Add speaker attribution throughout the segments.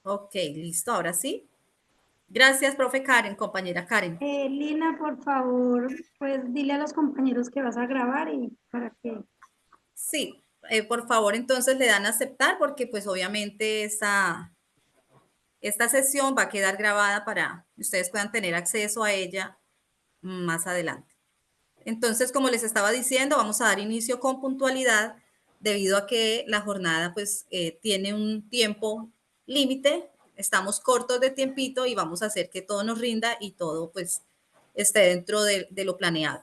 Speaker 1: Ok, listo, ahora sí. Gracias, profe Karen, compañera Karen.
Speaker 2: Lina, por favor, pues dile a los compañeros que vas a grabar y para que...
Speaker 1: Sí, por favor, entonces le dan a aceptar porque pues obviamente esta sesión va a quedar grabada para que ustedes puedan tener acceso a ella más adelante. Entonces, como les estaba diciendo, vamos a dar inicio con puntualidad debido a que la jornada pues tiene un tiempo límite, estamos cortos de tiempito y vamos a hacer que todo nos rinda y todo pues esté dentro de lo planeado.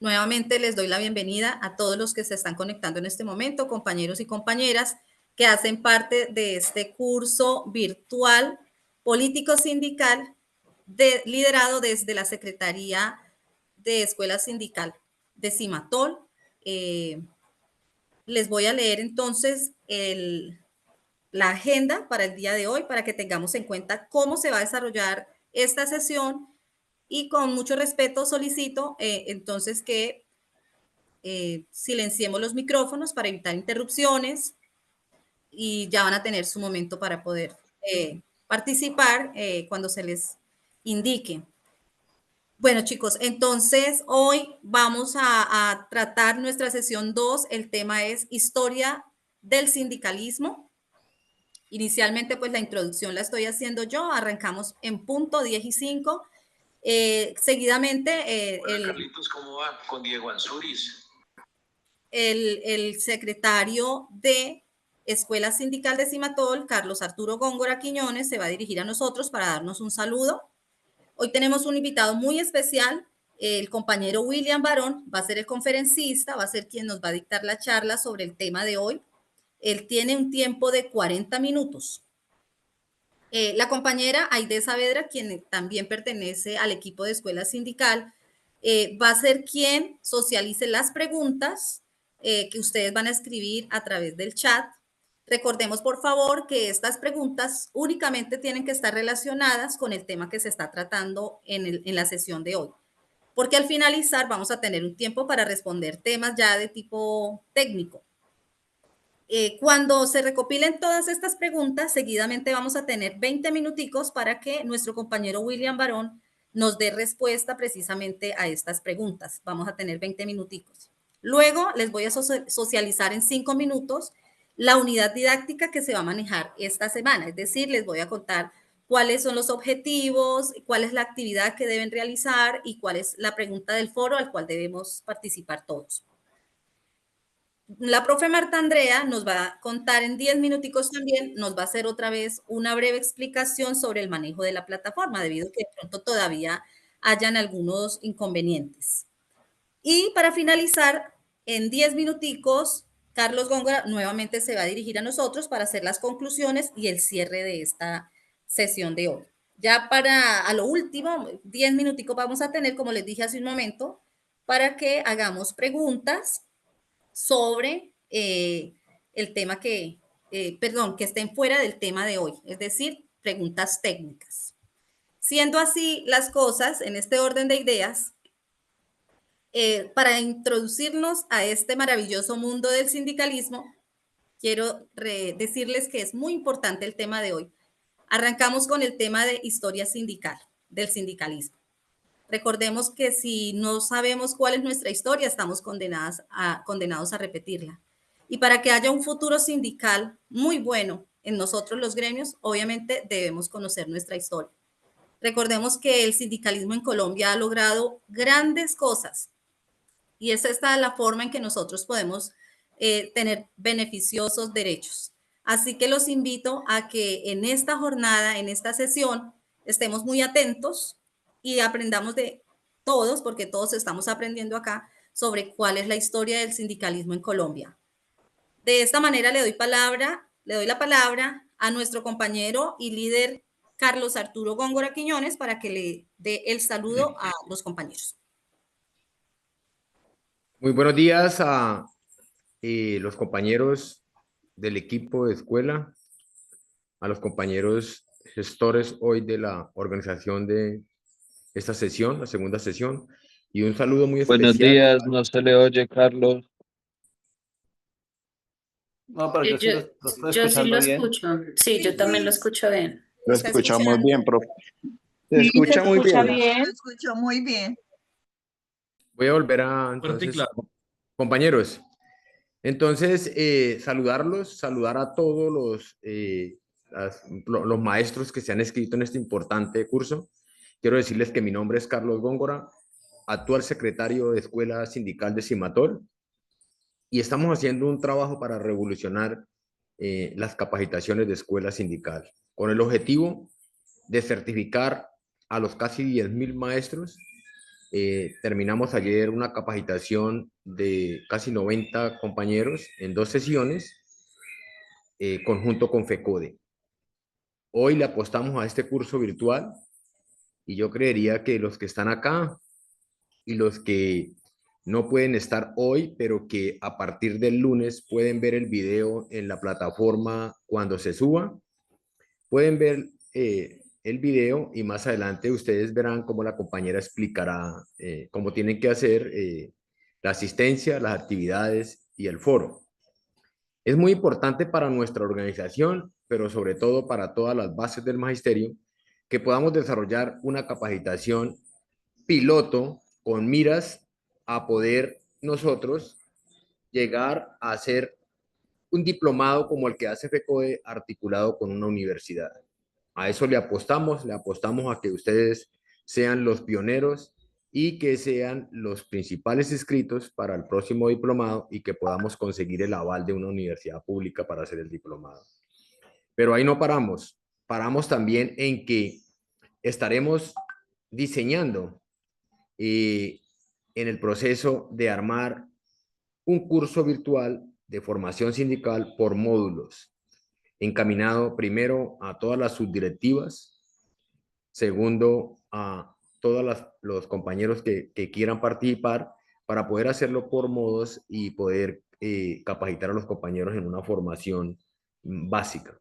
Speaker 1: Nuevamente les doy la bienvenida a todos los que se están conectando en este momento, compañeros y compañeras que hacen parte de este curso virtual político sindical liderado desde la Secretaría de Escuela Sindical de Cimatol. Les voy a leer entonces la agenda para el día de hoy para que tengamos en cuenta cómo se va a desarrollar esta sesión y con mucho respeto solicito entonces que silenciemos los micrófonos para evitar interrupciones y ya van a tener su momento para poder participar cuando se les indique. Bueno, chicos, entonces hoy vamos a tratar nuestra sesión 2. El tema es historia del sindicalismo. Inicialmente, pues la introducción la estoy haciendo yo. Arrancamos en punto 10 y 5. Seguidamente,
Speaker 3: Hola, Carlitos, ¿cómo va? Con Diego Ansúriz.
Speaker 1: El secretario de Escuela Sindical de Cimatol, Carlos Arturo Góngora Quiñones, se va a dirigir a nosotros para darnos un saludo. Hoy tenemos un invitado muy especial, el compañero William Barón, va a ser el conferencista, va a ser quien nos va a dictar la charla sobre el tema de hoy. Él tiene un tiempo de 40 minutos. La compañera Aide Saavedra, quien también pertenece al equipo de escuela sindical, va a ser quien socialice las preguntas que ustedes van a escribir a través del chat. Recordemos, por favor, que estas preguntas únicamente tienen que estar relacionadas con el tema que se está tratando en la sesión de hoy, porque al finalizar vamos a tener un tiempo para responder temas ya de tipo técnico. Cuando se recopilen todas estas preguntas, seguidamente vamos a tener 20 minuticos para que nuestro compañero William Barón nos dé respuesta precisamente a estas preguntas. Vamos a tener 20 minuticos. Luego les voy a socializar en 5 minutos la unidad didáctica que se va a manejar esta semana. Es decir, les voy a contar cuáles son los objetivos, cuál es la actividad que deben realizar y cuál es la pregunta del foro al cual debemos participar todos. La profe Marta Andrea nos va a contar en 10 minuticos también, nos va a hacer otra vez una breve explicación sobre el manejo de la plataforma, debido a que de pronto todavía hayan algunos inconvenientes. Y para finalizar, en 10 minuticos, Carlos Góngora nuevamente se va a dirigir a nosotros para hacer las conclusiones y el cierre de esta sesión de hoy. Ya para a lo último, 10 minuticos vamos a tener, como les dije hace un momento, para que hagamos preguntas sobre el tema que estén fuera del tema de hoy, es decir, preguntas técnicas. Siendo así las cosas, en este orden de ideas, para introducirnos a este maravilloso mundo del sindicalismo, quiero decirles que es muy importante el tema de hoy. Arrancamos con el tema de historia sindical, del sindicalismo. Recordemos que si no sabemos cuál es nuestra historia, estamos condenados a repetirla. Y para que haya un futuro sindical muy bueno en nosotros los gremios, obviamente debemos conocer nuestra historia. Recordemos que el sindicalismo en Colombia ha logrado grandes cosas y esa es la forma en que nosotros podemos tener beneficiosos derechos. Así que los invito a que en esta jornada, en esta sesión, estemos muy atentos y aprendamos de todos, porque todos estamos aprendiendo acá, sobre cuál es la historia del sindicalismo en Colombia. De esta manera le doy la palabra a nuestro compañero y líder Carlos Arturo Góngora Quiñones para que le dé el saludo a los compañeros.
Speaker 4: Muy buenos días a los compañeros del equipo de escuela, a los compañeros gestores hoy de la organización de esta sesión, la segunda sesión, y un saludo muy especial.
Speaker 5: Buenos días, no se le oye, Carlos. No, pero yo sí lo estoy
Speaker 6: Yo sí lo
Speaker 5: escuchando bien.
Speaker 6: escucho. Sí, yo también lo escucho bien.
Speaker 7: Lo
Speaker 1: ¿Está
Speaker 7: escuchamos
Speaker 1: escuchando?
Speaker 7: bien, profe. Se
Speaker 8: Sí, se
Speaker 7: escucha muy
Speaker 8: escucha
Speaker 7: bien.
Speaker 8: bien.
Speaker 9: Lo escucho muy bien.
Speaker 4: Voy a volver a,
Speaker 10: Fuerte y
Speaker 4: entonces,
Speaker 10: claro.
Speaker 4: compañeros, entonces, saludar a todos los maestros que se han inscrito en este importante curso. Quiero decirles que mi nombre es Carlos Góngora, actual secretario de Escuela Sindical de Cimatol, y estamos haciendo un trabajo para revolucionar las capacitaciones de escuela sindical, con el objetivo de certificar a los casi 10.000 maestros. Terminamos ayer una capacitación de casi 90 compañeros en 2 sesiones, conjunto con FECODE. Hoy le apostamos a este curso virtual y yo creería que los que están acá y los que no pueden estar hoy, pero que a partir del lunes pueden ver el video en la plataforma cuando se suba, pueden ver el video y más adelante ustedes verán cómo la compañera explicará cómo tienen que hacer la asistencia, las actividades y el foro. Es muy importante para nuestra organización, pero sobre todo para todas las bases del magisterio, que podamos desarrollar una capacitación piloto con miras a poder nosotros llegar a hacer un diplomado como el que hace FECODE articulado con una universidad. A eso le apostamos a que ustedes sean los pioneros y que sean los principales inscritos para el próximo diplomado y que podamos conseguir el aval de una universidad pública para hacer el diplomado. Pero ahí no paramos, paramos también en que estaremos diseñando en el proceso de armar un curso virtual de formación sindical por módulos, encaminado primero a todas las subdirectivas, segundo a todos los compañeros que quieran participar, para poder hacerlo por modos y poder capacitar a los compañeros en una formación básica.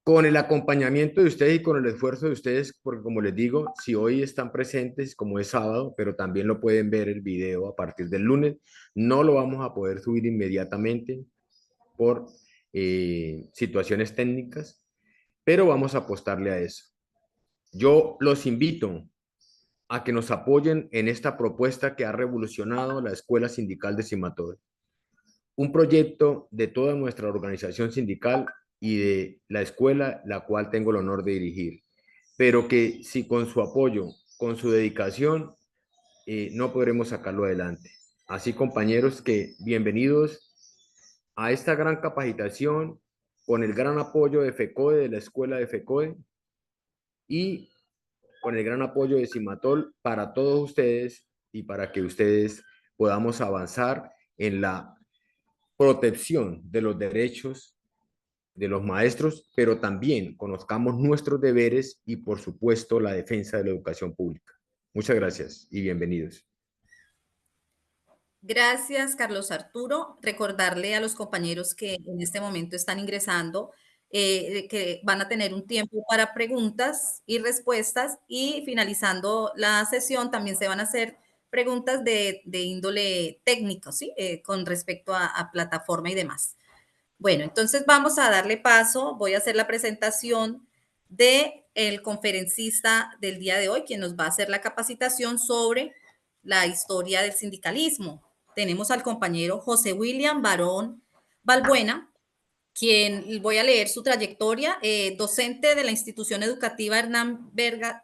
Speaker 4: Con el acompañamiento de ustedes y con el esfuerzo de ustedes, porque como les digo, si hoy están presentes, como es sábado, pero también lo pueden ver el video a partir del lunes, no lo vamos a poder subir inmediatamente por situaciones técnicas, pero vamos a apostarle a eso. Yo los invito a que nos apoyen en esta propuesta que ha revolucionado la Escuela Sindical de Cimatol. Un proyecto de toda nuestra organización sindical y de la escuela, la cual tengo el honor de dirigir, pero que si con su apoyo, con su dedicación, no podremos sacarlo adelante. Así, compañeros, que bienvenidos a esta gran capacitación con el gran apoyo de FECODE, de la escuela de FECODE, y con el gran apoyo de Cimatol para todos ustedes y para que ustedes podamos avanzar en la protección de los derechos de los maestros, pero también conozcamos nuestros deberes y, por supuesto, la defensa de la educación pública. Muchas gracias y bienvenidos.
Speaker 1: Gracias, Carlos Arturo. Recordarle a los compañeros que en este momento están ingresando que van a tener un tiempo para preguntas y respuestas, y finalizando la sesión también se van a hacer preguntas de índole técnico, ¿sí? Con respecto a plataforma y demás. Bueno, entonces vamos a darle paso. Voy a hacer la presentación del conferencista del día de hoy, quien nos va a hacer la capacitación sobre la historia del sindicalismo. Tenemos al compañero José William Barón Balbuena, quien voy a leer su trayectoria, docente de la institución educativa Hernán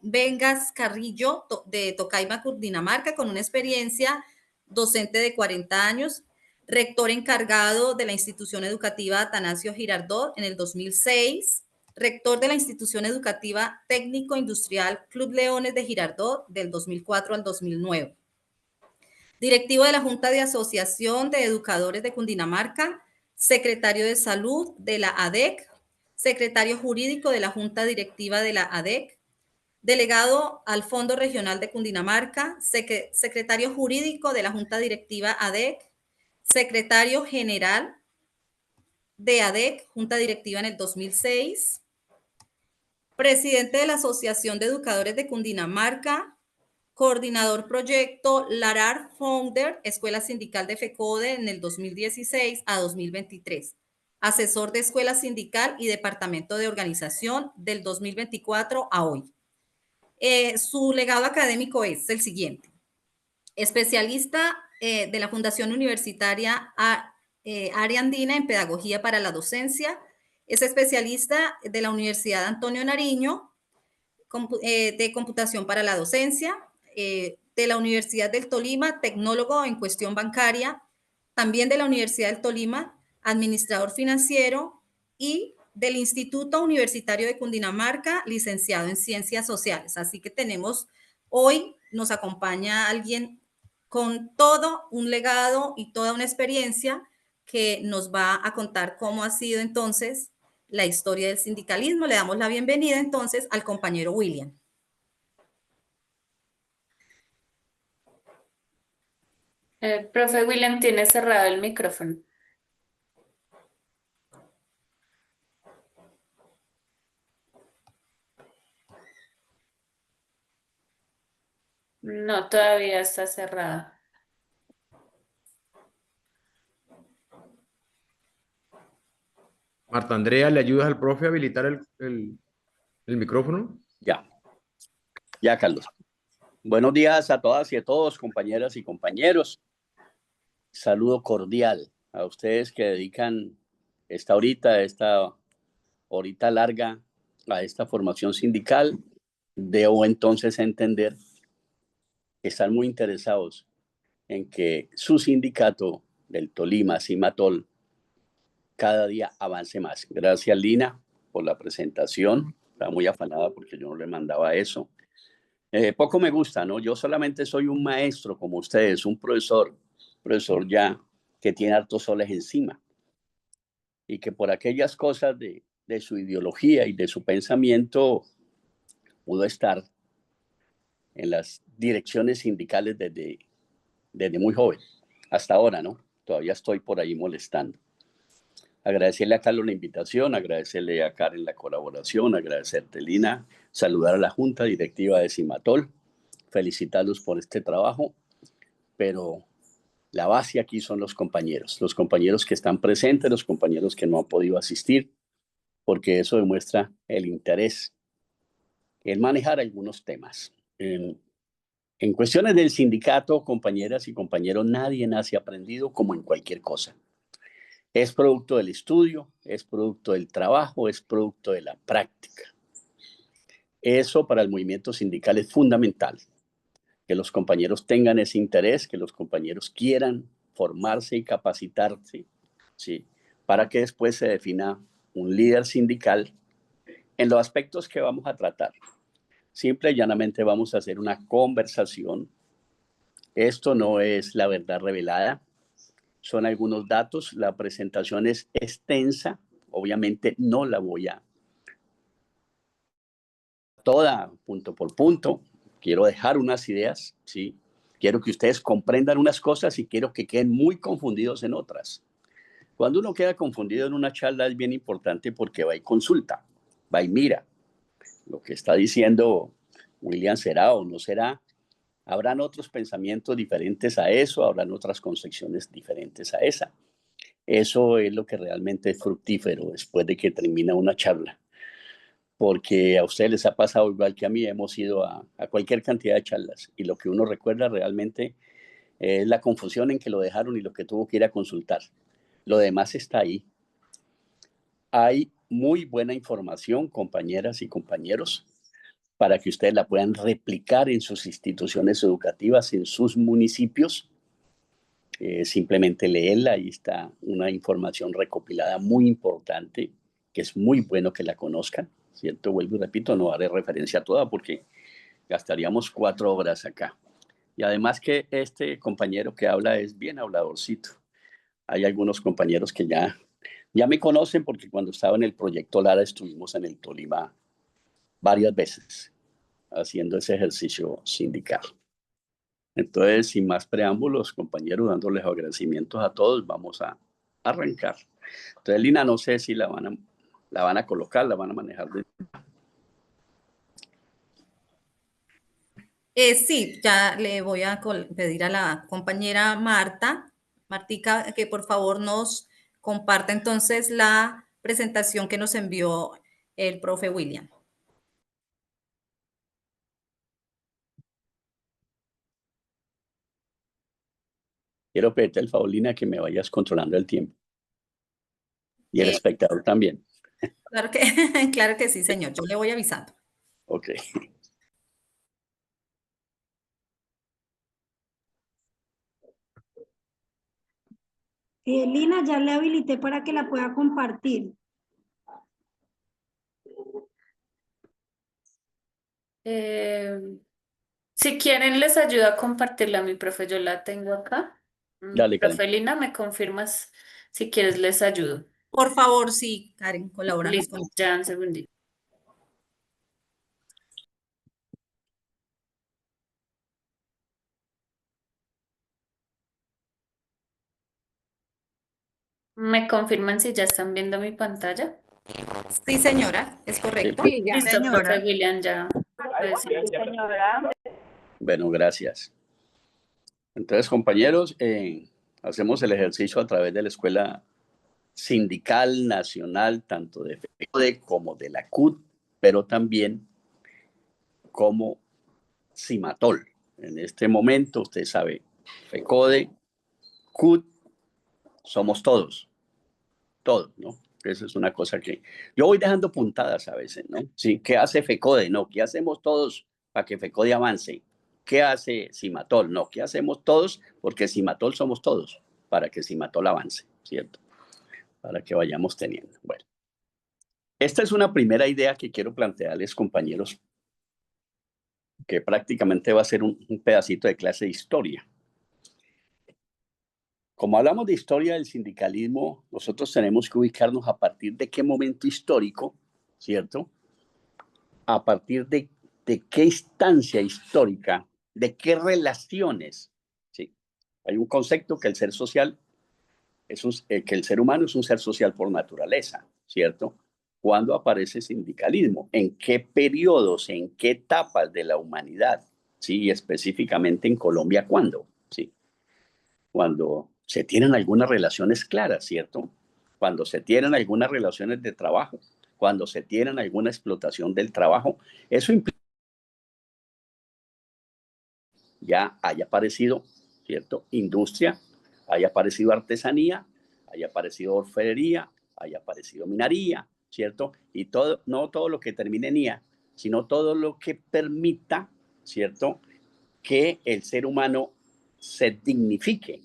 Speaker 1: Vengas Carrillo de Tocaima, Cundinamarca, con una experiencia docente de 40 años, rector encargado de la institución educativa Atanasio Girardot en el 2006, rector de la institución educativa técnico industrial Club Leones de Girardot del 2004 al 2009, directivo de la Junta de Asociación de Educadores de Cundinamarca, secretario de Salud de la ADEC, secretario jurídico de la Junta Directiva de la ADEC, delegado al Fondo Regional de Cundinamarca, secretario jurídico de la Junta Directiva ADEC, secretario general de ADEC, Junta Directiva en el 2006, presidente de la Asociación de Educadores de Cundinamarca, coordinador proyecto Larar Founder, Escuela Sindical de FECODE en el 2016 a 2023. Asesor de Escuela Sindical y Departamento de Organización del 2024 a hoy. Su legado académico es el siguiente. Especialista de la Fundación Universitaria Área Andina en Pedagogía para la Docencia. Es especialista de la Universidad Antonio Nariño de Computación para la Docencia, de la Universidad del Tolima, tecnólogo en cuestión bancaria, también de la Universidad del Tolima, administrador financiero y del Instituto Universitario de Cundinamarca, licenciado en Ciencias Sociales. Así que hoy nos acompaña alguien con todo un legado y toda una experiencia que nos va a contar cómo ha sido entonces la historia del sindicalismo. Le damos la bienvenida entonces al compañero William.
Speaker 6: Profe William tiene cerrado el micrófono. No, todavía está cerrado.
Speaker 4: Marta Andrea, ¿le ayudas al profe a habilitar el micrófono?
Speaker 5: Ya, Carlos. Buenos días a todas y a todos, compañeras y compañeros. Saludo cordial a ustedes que dedican esta horita larga a esta formación sindical. Debo entonces entender que están muy interesados en que su sindicato del Tolima, Cimatol, cada día avance más. Gracias, Lina, por la presentación. Estaba muy afanada porque yo no le mandaba eso. Poco me gusta, ¿no? Yo solamente soy un maestro como ustedes, un profesor ya que tiene hartos soles encima y que por aquellas cosas de su ideología y de su pensamiento pudo estar en las direcciones sindicales desde muy joven, hasta ahora, ¿no? Todavía estoy por ahí molestando. Agradecerle a Carlos la invitación, agradecerle a Karen la colaboración, agradecerte, Lina, saludar a la Junta Directiva de Cimatol, felicitarlos por este trabajo, pero la base aquí son los compañeros que están presentes, los compañeros que no han podido asistir, porque eso demuestra el interés en manejar algunos temas. En cuestiones del sindicato, compañeras y compañeros, nadie nace aprendido como en cualquier cosa. Es producto del estudio, es producto del trabajo, es producto de la práctica. Eso para el movimiento sindical es fundamental, que los compañeros tengan ese interés, que los compañeros quieran formarse y capacitarse, ¿sí? Para que después se defina un líder sindical en los aspectos que vamos a tratar. Simple y llanamente vamos a hacer una conversación. Esto no es la verdad revelada, son algunos datos. La presentación es extensa, obviamente no la voy a toda punto por punto. Quiero dejar unas ideas, ¿sí? Quiero que ustedes comprendan unas cosas y quiero que queden muy confundidos en otras. Cuando uno queda confundido en una charla es bien importante porque va y consulta, va y mira. Lo que está diciendo William será o no será. Habrán otros pensamientos diferentes a eso, habrán otras concepciones diferentes a esa. Eso es lo que realmente es fructífero después de que termina una charla. Porque a ustedes les ha pasado igual que a mí, hemos ido a cualquier cantidad de charlas y lo que uno recuerda realmente es la confusión en que lo dejaron y lo que tuvo que ir a consultar. Lo demás está ahí. Hay muy buena información, compañeras y compañeros, para que ustedes la puedan replicar en sus instituciones educativas, en sus municipios. Simplemente leerla, ahí está una información recopilada muy importante, que es muy bueno que la conozcan, ¿cierto? Vuelvo y repito, no haré referencia a toda porque gastaríamos 4 horas acá. Y además que este compañero que habla es bien habladorcito. Hay algunos compañeros que ya me conocen porque cuando estaba en el proyecto Lara estuvimos en el Tolima varias veces haciendo ese ejercicio sindical. Entonces, sin más preámbulos, compañeros, dándoles agradecimientos a todos, vamos a arrancar. Entonces, Lina, no sé si la van a colocar, la van a manejar.
Speaker 1: Sí, ya le voy a pedir a la compañera Martica, que por favor nos comparta entonces la presentación que nos envió el profe William.
Speaker 5: Quiero pedirte el favor, Lina, que me vayas controlando el tiempo. Y el
Speaker 1: Eh,
Speaker 5: espectador también.
Speaker 1: Claro que, claro que sí, señor. Yo le voy avisando.
Speaker 5: Ok.
Speaker 2: Lina, ya le habilité para que la pueda compartir.
Speaker 6: Si quieren, les ayudo a compartirla, mi profe. Yo la tengo acá.
Speaker 5: Dale, Karen.
Speaker 6: Profe Lina, ¿me confirmas? Si quieres, les ayudo.
Speaker 1: Por favor, sí, Karen, colabóranos
Speaker 6: Listo,
Speaker 1: con esto.
Speaker 6: ya un segundito. ¿Me confirman si ya están viendo mi pantalla?
Speaker 1: Sí, señora, es correcto.
Speaker 5: Sí.
Speaker 6: Listo, profe William, ya.
Speaker 5: Bueno, gracias. Entonces, compañeros, hacemos el ejercicio a través de la Escuela Sindical Nacional, tanto de FECODE como de la CUT, pero también como CIMATOL. En este momento, usted sabe, FECODE, CUT, somos todos, ¿no? Eso es una cosa que yo voy dejando puntadas a veces, ¿no? Sí, ¿qué hace FECODE? No, ¿qué hacemos todos para que FECODE avance? ¿Qué hace CIMATOL? No, ¿qué hacemos todos? Porque CIMATOL somos todos, para que CIMATOL avance, ¿cierto? Para que vayamos teniendo. Bueno, esta es una primera idea que quiero plantearles, compañeros, que prácticamente va a ser un pedacito de clase de historia. Como hablamos de historia del sindicalismo, nosotros tenemos que ubicarnos a partir de qué momento histórico, ¿cierto? A partir de qué instancia histórica, de qué relaciones, ¿sí? Hay un concepto que el ser social que el ser humano es un ser social por naturaleza, ¿cierto? ¿Cuándo aparece sindicalismo? ¿En qué periodos, en qué etapas de la humanidad? Sí, específicamente en Colombia, ¿cuándo? Sí, cuando se tienen algunas relaciones claras, ¿cierto? Cuando se tienen algunas relaciones de trabajo, cuando se tienen alguna explotación del trabajo, eso implica ya haya aparecido, ¿cierto? Industria, haya aparecido artesanía, haya aparecido orfebrería, haya aparecido minería, ¿cierto? Y todo, no todo lo que termine en IA, sino todo lo que permita, ¿cierto? Que el ser humano se dignifique.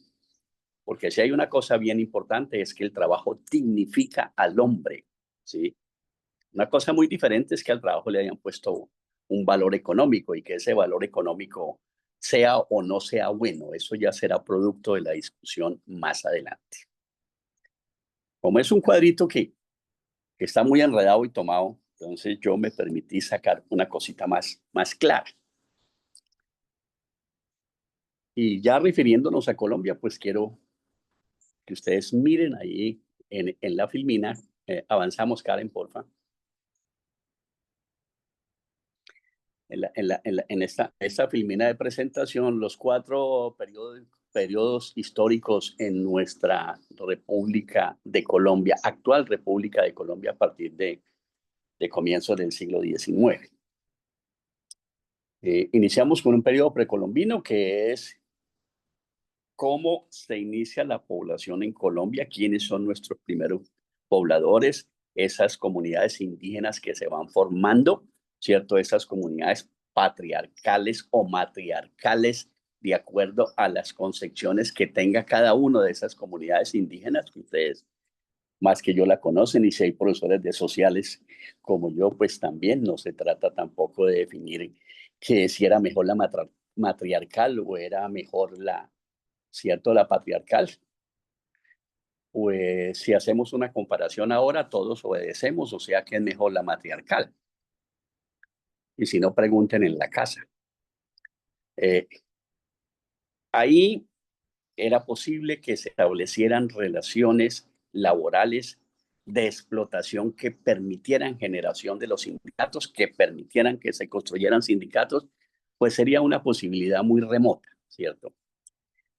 Speaker 5: Porque si hay una cosa bien importante es que el trabajo dignifica al hombre, ¿sí? Una cosa muy diferente es que al trabajo le hayan puesto un valor económico y que ese valor económico sea o no sea bueno. Eso ya será producto de la discusión más adelante. Como es un cuadrito que está muy enredado y tomado, entonces yo me permití sacar una cosita más clara. Y ya refiriéndonos a Colombia, pues quiero que ustedes miren ahí en la filmina. Avanzamos, Karen, porfa. En esta filmina de presentación los 4 periodos históricos en nuestra República de Colombia, actual República de Colombia a partir de comienzos del siglo XIX. Iniciamos con un periodo precolombino que es cómo se inicia la población en Colombia, quiénes son nuestros primeros pobladores, esas comunidades indígenas que se van formando, ¿cierto? Esas comunidades patriarcales o matriarcales de acuerdo a las concepciones que tenga cada una de esas comunidades indígenas, que ustedes más que yo la conocen, y si hay profesores de sociales como yo, pues también no se trata tampoco de definir que si era mejor la matriarcal o era mejor ¿cierto? La patriarcal. Pues si hacemos una comparación ahora, todos obedecemos, o sea que es mejor la matriarcal. Y si no, pregunten en la casa. Ahí era posible que se establecieran relaciones laborales de explotación que permitieran generación de los sindicatos, que permitieran que se construyeran sindicatos, pues sería una posibilidad muy remota, ¿cierto?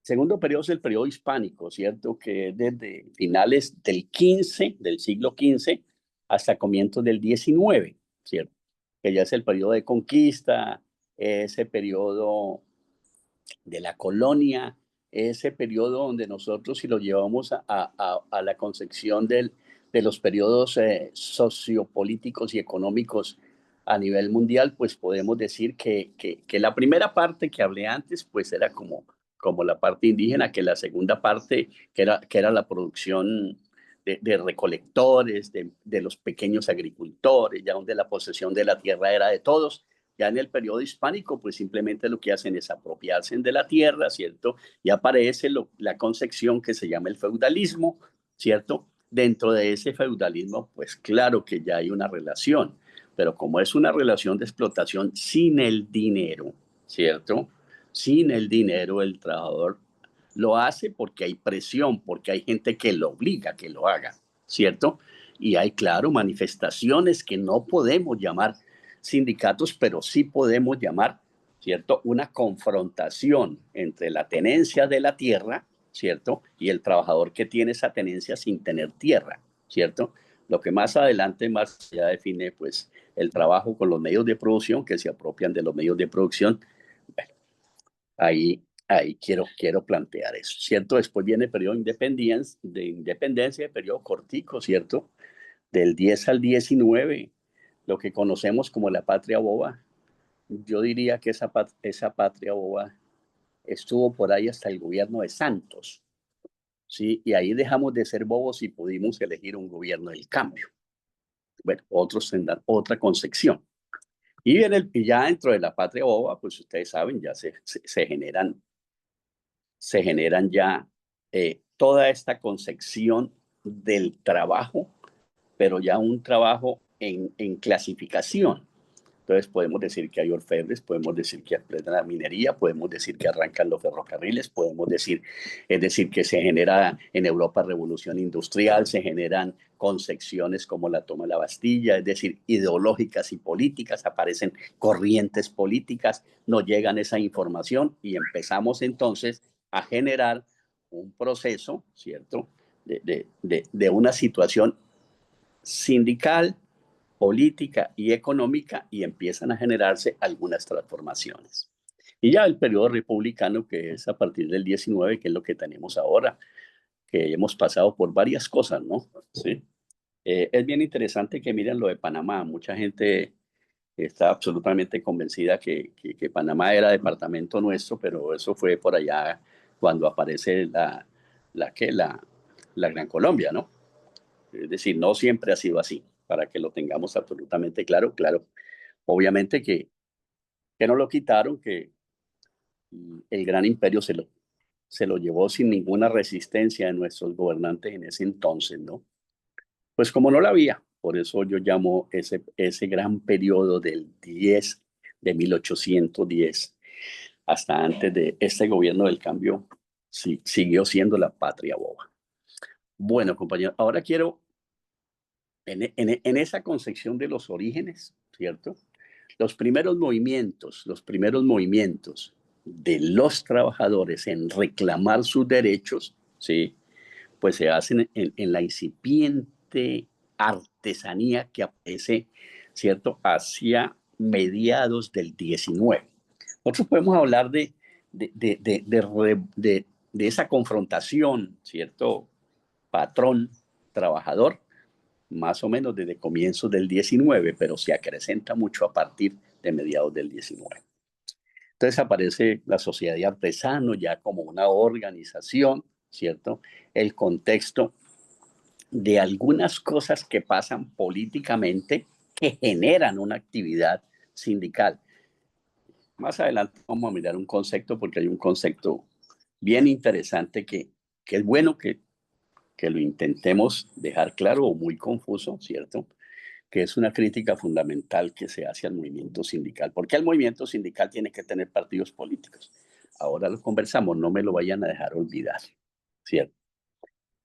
Speaker 5: Segundo periodo es el periodo hispánico, ¿cierto? Que es desde finales del siglo XV, hasta comienzos del XIX, ¿cierto? Que ya es el periodo de conquista, ese periodo de la colonia, ese periodo donde nosotros, si lo llevamos a la concepción de los periodos sociopolíticos y económicos a nivel mundial, pues podemos decir que la primera parte que hablé antes, pues era como la parte indígena, que la segunda parte, que era la producción de recolectores, de los pequeños agricultores, ya donde la posesión de la tierra era de todos. Ya en el periodo hispánico, pues simplemente lo que hacen es apropiarse de la tierra, ¿cierto? Y aparece la concepción que se llama el feudalismo, ¿cierto? Dentro de ese feudalismo, pues claro que ya hay una relación, pero como es una relación de explotación sin el dinero, ¿cierto? Sin el dinero, el trabajador lo hace porque hay presión, porque hay gente que lo obliga a que lo haga, ¿cierto? Y hay, claro, manifestaciones que no podemos llamar sindicatos, pero sí podemos llamar, ¿cierto?, una confrontación entre la tenencia de la tierra, ¿cierto?, y el trabajador que tiene esa tenencia sin tener tierra, ¿cierto? Lo que más adelante más ya define, pues, el trabajo con los medios de producción, que se apropian de los medios de producción. Bueno, ahí quiero plantear eso, ¿cierto? Después viene el periodo de independencia, el periodo cortico, ¿cierto? Del 10 al 19, lo que conocemos como la patria boba. Yo diría que esa patria boba estuvo por ahí hasta el gobierno de Santos, ¿sí? Y ahí dejamos de ser bobos y pudimos elegir un gobierno del cambio. Bueno, otros tendrán otra concepción. Y ya dentro de la patria boba, pues ustedes saben, ya se generan ya toda esta concepción del trabajo, pero ya un trabajo en clasificación. Entonces podemos decir que hay orfebres, podemos decir que aprenden la minería, podemos decir que arrancan los ferrocarriles, podemos decir, es decir, que se genera en Europa revolución industrial, se generan concepciones como la toma de la Bastilla, es decir, ideológicas y políticas, aparecen corrientes políticas, nos llegan esa información y empezamos entonces a generar un proceso, ¿cierto?, de una situación sindical, política y económica, y empiezan a generarse algunas transformaciones. Y ya el periodo republicano, que es a partir del 19, que es lo que tenemos ahora, que hemos pasado por varias cosas, ¿no? Sí. Es bien interesante que miren lo de Panamá. Mucha gente está absolutamente convencida que Panamá era departamento nuestro, pero eso fue por allá cuando aparece la Gran Colombia, ¿no? Es decir, no siempre ha sido así, para que lo tengamos absolutamente claro. Claro, obviamente que no lo quitaron, que el gran imperio se lo llevó sin ninguna resistencia de nuestros gobernantes en ese entonces, ¿no? Pues como no la había, por eso yo llamo ese gran periodo de 1810 hasta antes de este gobierno del cambio, siguió siendo la patria boba. Bueno, compañeros, ahora quiero, en esa concepción de los orígenes, ¿cierto? Los primeros movimientos de los trabajadores en reclamar sus derechos, ¿sí?, pues se hacen en la incipiente artesanía que aparece, ¿cierto?, hacia mediados del 19. Nosotros podemos hablar de esa confrontación, ¿cierto?, patrón-trabajador, más o menos desde comienzos del 19, pero se acrecenta mucho a partir de mediados del 19. Entonces aparece la sociedad de artesanos ya como una organización, ¿cierto? El contexto de algunas cosas que pasan políticamente que generan una actividad sindical. Más adelante vamos a mirar un concepto, porque hay un concepto bien interesante que es bueno que lo intentemos dejar claro, o muy confuso, ¿cierto?, que es una crítica fundamental que se hace al movimiento sindical. ¿Por qué el movimiento sindical tiene que tener partidos políticos? Ahora lo conversamos, no me lo vayan a dejar olvidar, ¿cierto?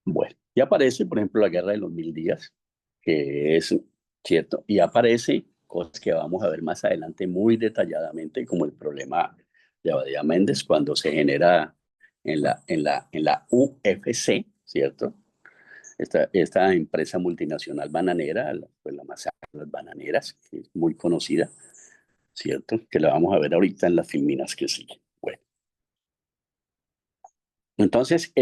Speaker 5: Bueno, y aparece, por ejemplo, la Guerra de los 1000 días, que es, ¿cierto? Y aparece cosas que vamos a ver más adelante muy detalladamente, como el problema de Abadía Méndez cuando se genera en la UFC, ¿cierto? Esta empresa multinacional bananera, pues la masacre de las bananeras, que es muy conocida, ¿cierto? Que la vamos a ver ahorita en las filminas que siguen. Bueno. Entonces,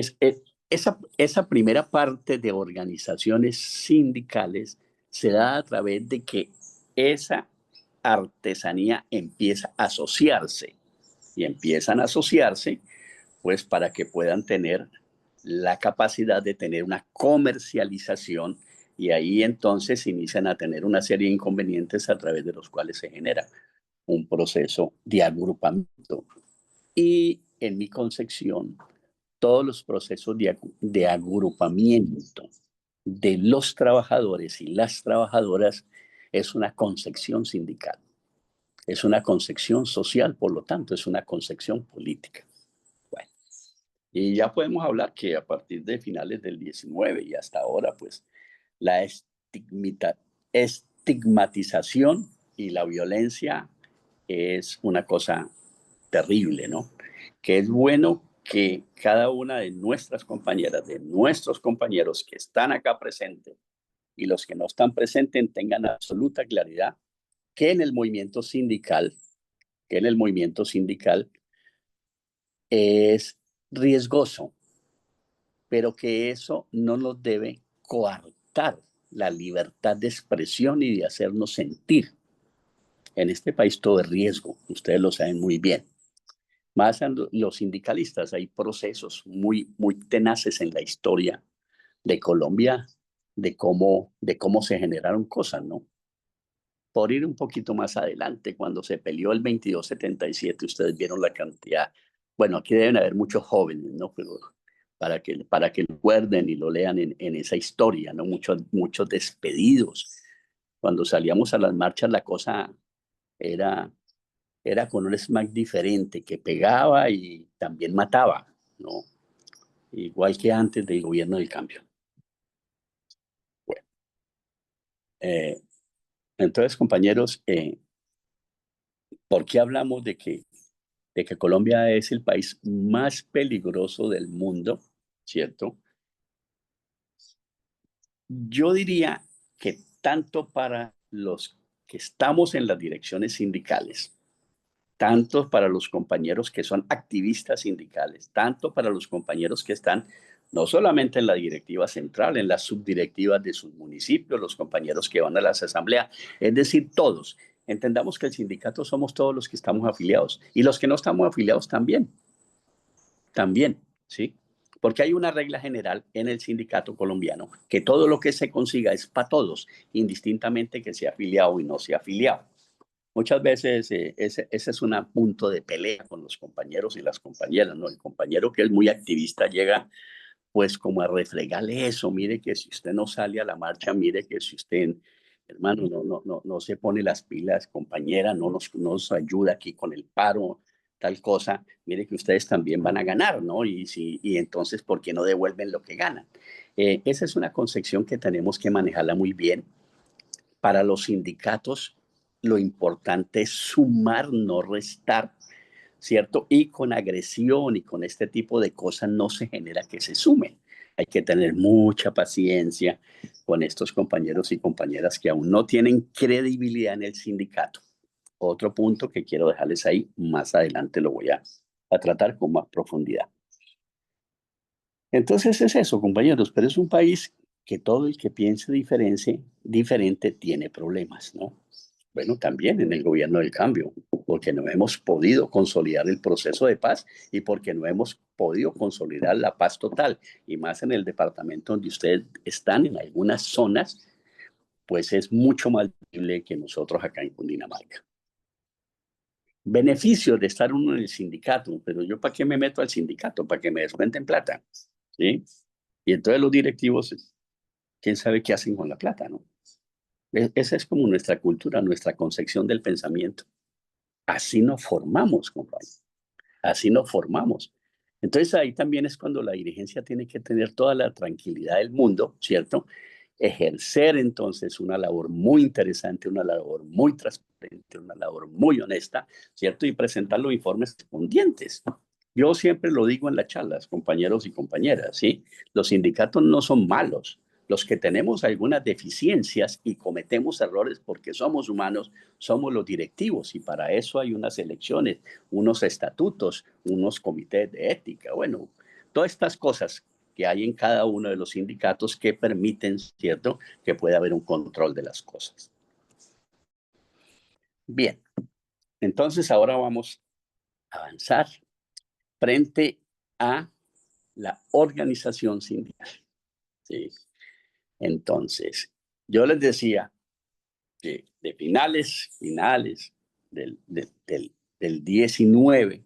Speaker 5: esa primera parte de organizaciones sindicales se da a través de que esa artesanía empieza a asociarse y empiezan a asociarse pues para que puedan tener la capacidad de tener una comercialización y ahí entonces inician a tener una serie de inconvenientes a través de los cuales se genera un proceso de agrupamiento. Y en mi concepción, todos los procesos de agrupamiento de los trabajadores y las trabajadoras es una concepción sindical, es una concepción social, por lo tanto, es una concepción política. Bueno, y ya podemos hablar que a partir de finales del 19 y hasta ahora, pues, la estigmatización y la violencia es una cosa terrible, ¿no? Que es bueno que cada una de nuestras compañeras, de nuestros compañeros que están acá presentes y los que no están presentes tengan absoluta claridad que en el movimiento sindical, es riesgoso, pero que eso no nos debe coartar la libertad de expresión y de hacernos sentir. En este país todo es riesgo, ustedes lo saben muy bien. Más los sindicalistas, hay procesos muy tenaces en la historia de Colombia de cómo se generaron cosas, ¿no? Por ir un poquito más adelante, cuando se peleó el 2277, ustedes vieron la cantidad. Bueno, aquí deben haber muchos jóvenes, ¿no? Pero para que lo recuerden y lo lean en esa historia, ¿no? Muchos despedidos. Cuando salíamos a las marchas, la cosa era con un smack diferente, que pegaba y también mataba, ¿no? Igual que antes del gobierno del cambio. Bueno, entonces, compañeros, ¿por qué hablamos de que Colombia es el país más peligroso del mundo, ¿cierto? Yo diría que tanto para los que estamos en las direcciones sindicales, tanto para los compañeros que son activistas sindicales, tanto para los compañeros que están no solamente en la directiva central, en las subdirectivas de sus municipios, los compañeros que van a las asambleas, es decir, todos. Entendamos que el sindicato somos todos los que estamos afiliados y los que no estamos afiliados también, ¿sí? Porque hay una regla general en el sindicato colombiano, que todo lo que se consiga es para todos, indistintamente que sea afiliado y no sea afiliado. Muchas veces ese es un punto de pelea con los compañeros y las compañeras, ¿no? El compañero que es muy activista llega pues como a refregarle eso, mire que si usted no sale a la marcha, mire que si usted, hermano, no se pone las pilas, compañera, no nos ayuda aquí con el paro, tal cosa, mire que ustedes también van a ganar, ¿no? Y entonces, ¿por qué no devuelven lo que ganan? Esa es una concepción que tenemos que manejarla muy bien. Para los sindicatos, lo importante es sumar, no restar, ¿cierto? Y con agresión y con este tipo de cosas no se genera que se sumen. Hay que tener mucha paciencia con estos compañeros y compañeras que aún no tienen credibilidad en el sindicato. Otro punto que quiero dejarles ahí, más adelante lo voy a tratar con más profundidad. Entonces es eso, compañeros, pero es un país que todo el que piense diferente tiene problemas, ¿no? Bueno, también en el gobierno del cambio, porque no hemos podido consolidar el proceso de paz y porque no hemos podido consolidar la paz total. Y más en el departamento donde ustedes están, en algunas zonas, pues es mucho más visible que nosotros acá en Cundinamarca. Beneficios de estar uno en el sindicato, pero yo ¿para qué me meto al sindicato? Para que me descuenten plata, ¿sí? Y entonces los directivos, ¿quién sabe qué hacen con la plata, no? Esa es como nuestra cultura, nuestra concepción del pensamiento. Así nos formamos, compadre. Así nos formamos. Entonces ahí también es cuando la dirigencia tiene que tener toda la tranquilidad del mundo, ¿cierto? ejercer entonces una labor muy interesante, una labor muy transparente, una labor muy honesta, ¿cierto? Y presentar los informes correspondientes. Yo siempre lo digo en las charlas, compañeros y compañeras, ¿sí? Los sindicatos no son malos. Los que tenemos algunas deficiencias y cometemos errores porque somos humanos, somos los directivos, y para eso hay unas elecciones, unos estatutos, unos comités de ética, bueno, todas estas cosas que hay en cada uno de los sindicatos que permiten, ¿cierto?, que pueda haber un control de las cosas. Bien, entonces ahora vamos a avanzar frente a la organización sindical, ¿sí? Entonces, yo les decía que de finales del 19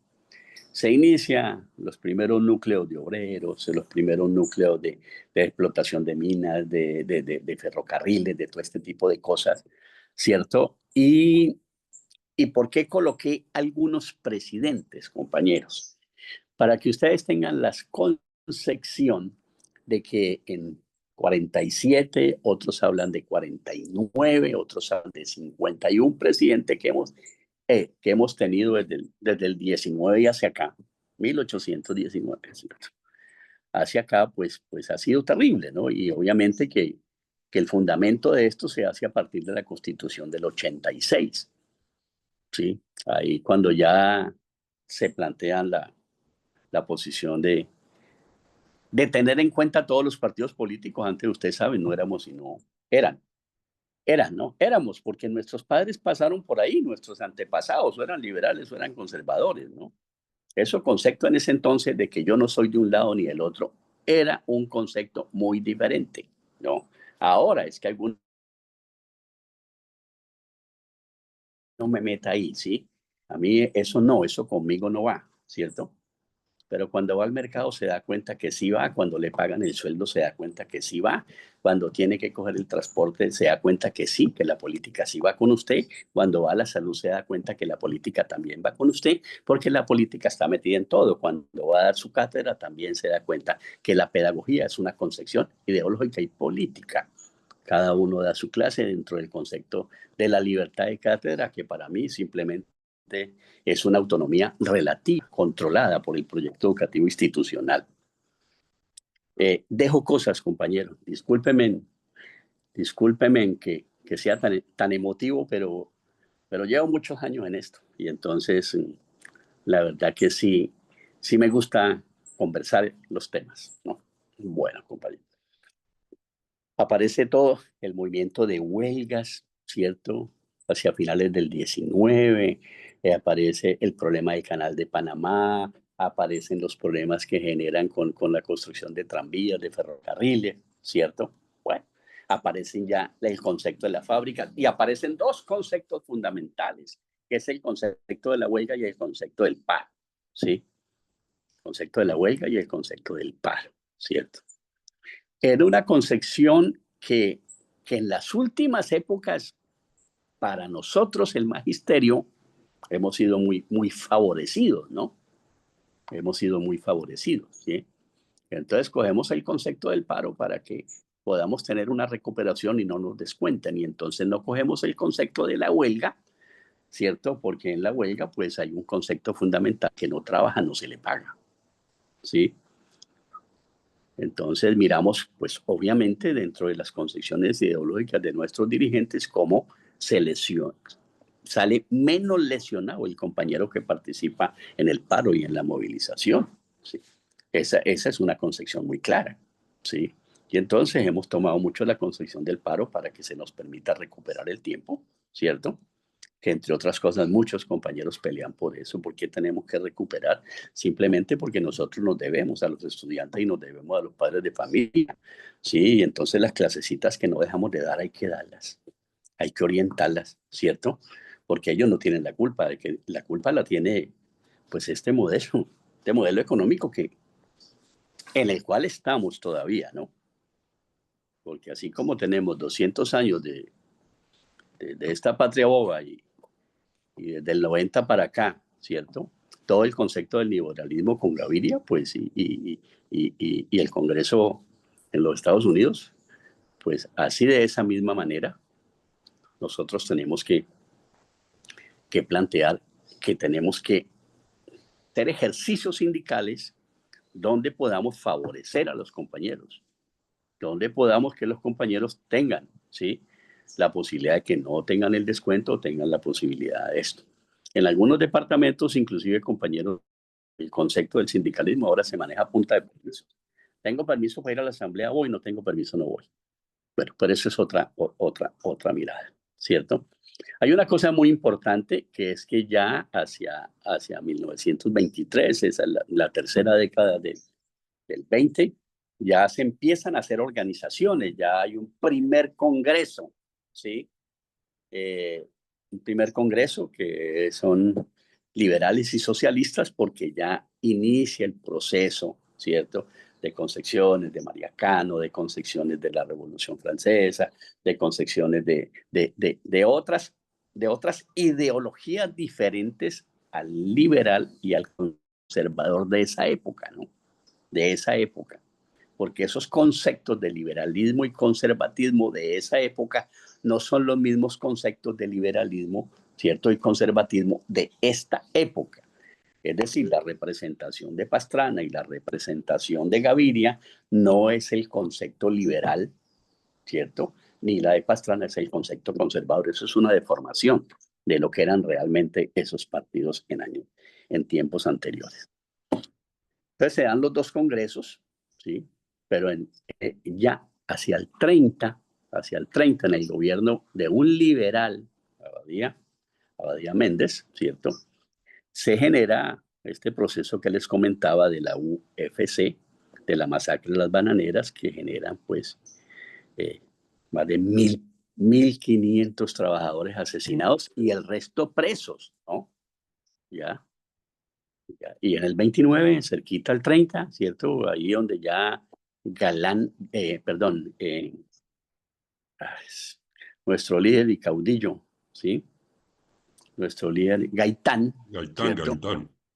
Speaker 5: se inicia los primeros núcleos de obreros, los primeros núcleos de explotación de minas, de ferrocarriles, de todo este tipo de cosas, ¿cierto? ¿Y por qué coloqué algunos presidentes, compañeros? Para que ustedes tengan la concepción de que en 47, otros hablan de 49, otros hablan de 51 presidentes que hemos tenido desde el 19 y hacia acá, 1819, ¿cierto? Hacia acá, pues ha sido terrible, ¿no? Y obviamente que el fundamento de esto se hace a partir de la Constitución del 86, ¿sí? Ahí cuando ya se plantean la posición de tener en cuenta todos los partidos políticos. Antes, ustedes saben, no éramos sino eran, ¿no? Éramos, porque nuestros padres pasaron por ahí, nuestros antepasados, o eran liberales o eran conservadores, ¿no? Ese concepto en ese entonces de que yo no soy de un lado ni del otro, era un concepto muy diferente, ¿no? Ahora es que alguno no me meta ahí, ¿sí? A mí eso conmigo no va, ¿cierto? Pero cuando va al mercado se da cuenta que sí va, cuando le pagan el sueldo se da cuenta que sí va, cuando tiene que coger el transporte se da cuenta que sí, que la política sí va con usted, cuando va a la salud se da cuenta que la política también va con usted, porque la política está metida en todo. Cuando va a dar su cátedra también se da cuenta que la pedagogía es una concepción ideológica y política. Cada uno da su clase dentro del concepto de la libertad de cátedra, que para mí simplemente es una autonomía relativa, controlada por el proyecto educativo institucional. Dejo cosas, compañeros. Discúlpenme que sea tan emotivo, pero llevo muchos años en esto. Y entonces, la verdad que sí me gusta conversar los temas, ¿no? Bueno, compañeros. Aparece todo el movimiento de huelgas, ¿cierto? Hacia finales del 19, aparece el problema del Canal de Panamá, aparecen los problemas que generan con la construcción de tranvías, de ferrocarriles, ¿cierto? Bueno, aparecen ya el concepto de la fábrica y aparecen dos conceptos fundamentales, que es el concepto de la huelga y el concepto del paro, ¿sí? El concepto de la huelga y el concepto del paro, ¿cierto? Era una concepción que en las últimas épocas, para nosotros, el magisterio, hemos sido muy favorecidos, ¿no? Hemos sido muy favorecidos, ¿sí? Entonces, cogemos el concepto del paro para que podamos tener una recuperación y no nos descuenten. Y entonces no cogemos el concepto de la huelga, ¿cierto? Porque en la huelga, pues, hay un concepto fundamental: que no trabaja, no se le paga, ¿sí? Entonces miramos, pues obviamente dentro de las concepciones ideológicas de nuestros dirigentes, cómo sale menos lesionado el compañero que participa en el paro y en la movilización, ¿sí? Esa es una concepción muy clara, ¿sí? Y entonces hemos tomado mucho la concepción del paro para que se nos permita recuperar el tiempo, ¿cierto? Que entre otras cosas muchos compañeros pelean por eso. ¿Por qué tenemos que recuperar? Simplemente porque nosotros nos debemos a los estudiantes y nos debemos a los padres de familia, ¿sí? Y entonces las clasecitas que no dejamos de dar hay que darlas, hay que orientarlas, ¿cierto? Porque ellos no tienen la culpa, de que la culpa la tiene pues este modelo económico en el cual estamos todavía, ¿no? Porque así como tenemos 200 años de esta patria boba y desde el 90 para acá, ¿cierto? Todo el concepto del liberalismo con Gaviria, pues, y el Congreso en los Estados Unidos, pues así de esa misma manera, nosotros tenemos que plantear que tenemos que hacer ejercicios sindicales donde podamos favorecer a los compañeros, donde podamos que los compañeros tengan, ¿sí?, la posibilidad de que no tengan el descuento o tengan la posibilidad de esto. En algunos departamentos, inclusive, compañeros, el concepto del sindicalismo ahora se maneja a punta de permiso. Tengo permiso para ir a la asamblea, voy, no tengo permiso, no voy. Bueno, pero eso es otra mirada, ¿cierto? Hay una cosa muy importante que es que ya hacia 1923, esa es la tercera década del 20, ya se empiezan a hacer organizaciones, ya hay un primer congreso, ¿sí? Un primer congreso que son liberales y socialistas porque ya inicia el proceso, ¿cierto?, de concepciones de María Cano, de concepciones de la Revolución Francesa, de concepciones de otras ideologías diferentes al liberal y al conservador de esa época, ¿no? De esa época. Porque esos conceptos de liberalismo y conservatismo de esa época no son los mismos conceptos de liberalismo, ¿cierto?, y conservatismo de esta época. Es decir, la representación de Pastrana y la representación de Gaviria no es el concepto liberal, ¿cierto?, ni la de Pastrana es el concepto conservador. Eso es una deformación de lo que eran realmente esos partidos en tiempos anteriores. Entonces se dan los dos congresos, ¿sí?, pero ya hacia el 30, en el gobierno de un liberal, Abadía Méndez, ¿cierto?, se genera este proceso que les comentaba de la UFC, de la masacre de las bananeras, que generan pues más de 1.500 trabajadores asesinados y el resto presos, ¿no? Ya. Y en el 29, cerquita al 30, ¿cierto? Ahí donde ya nuestro líder y caudillo, ¿sí? Nuestro líder Gaitán,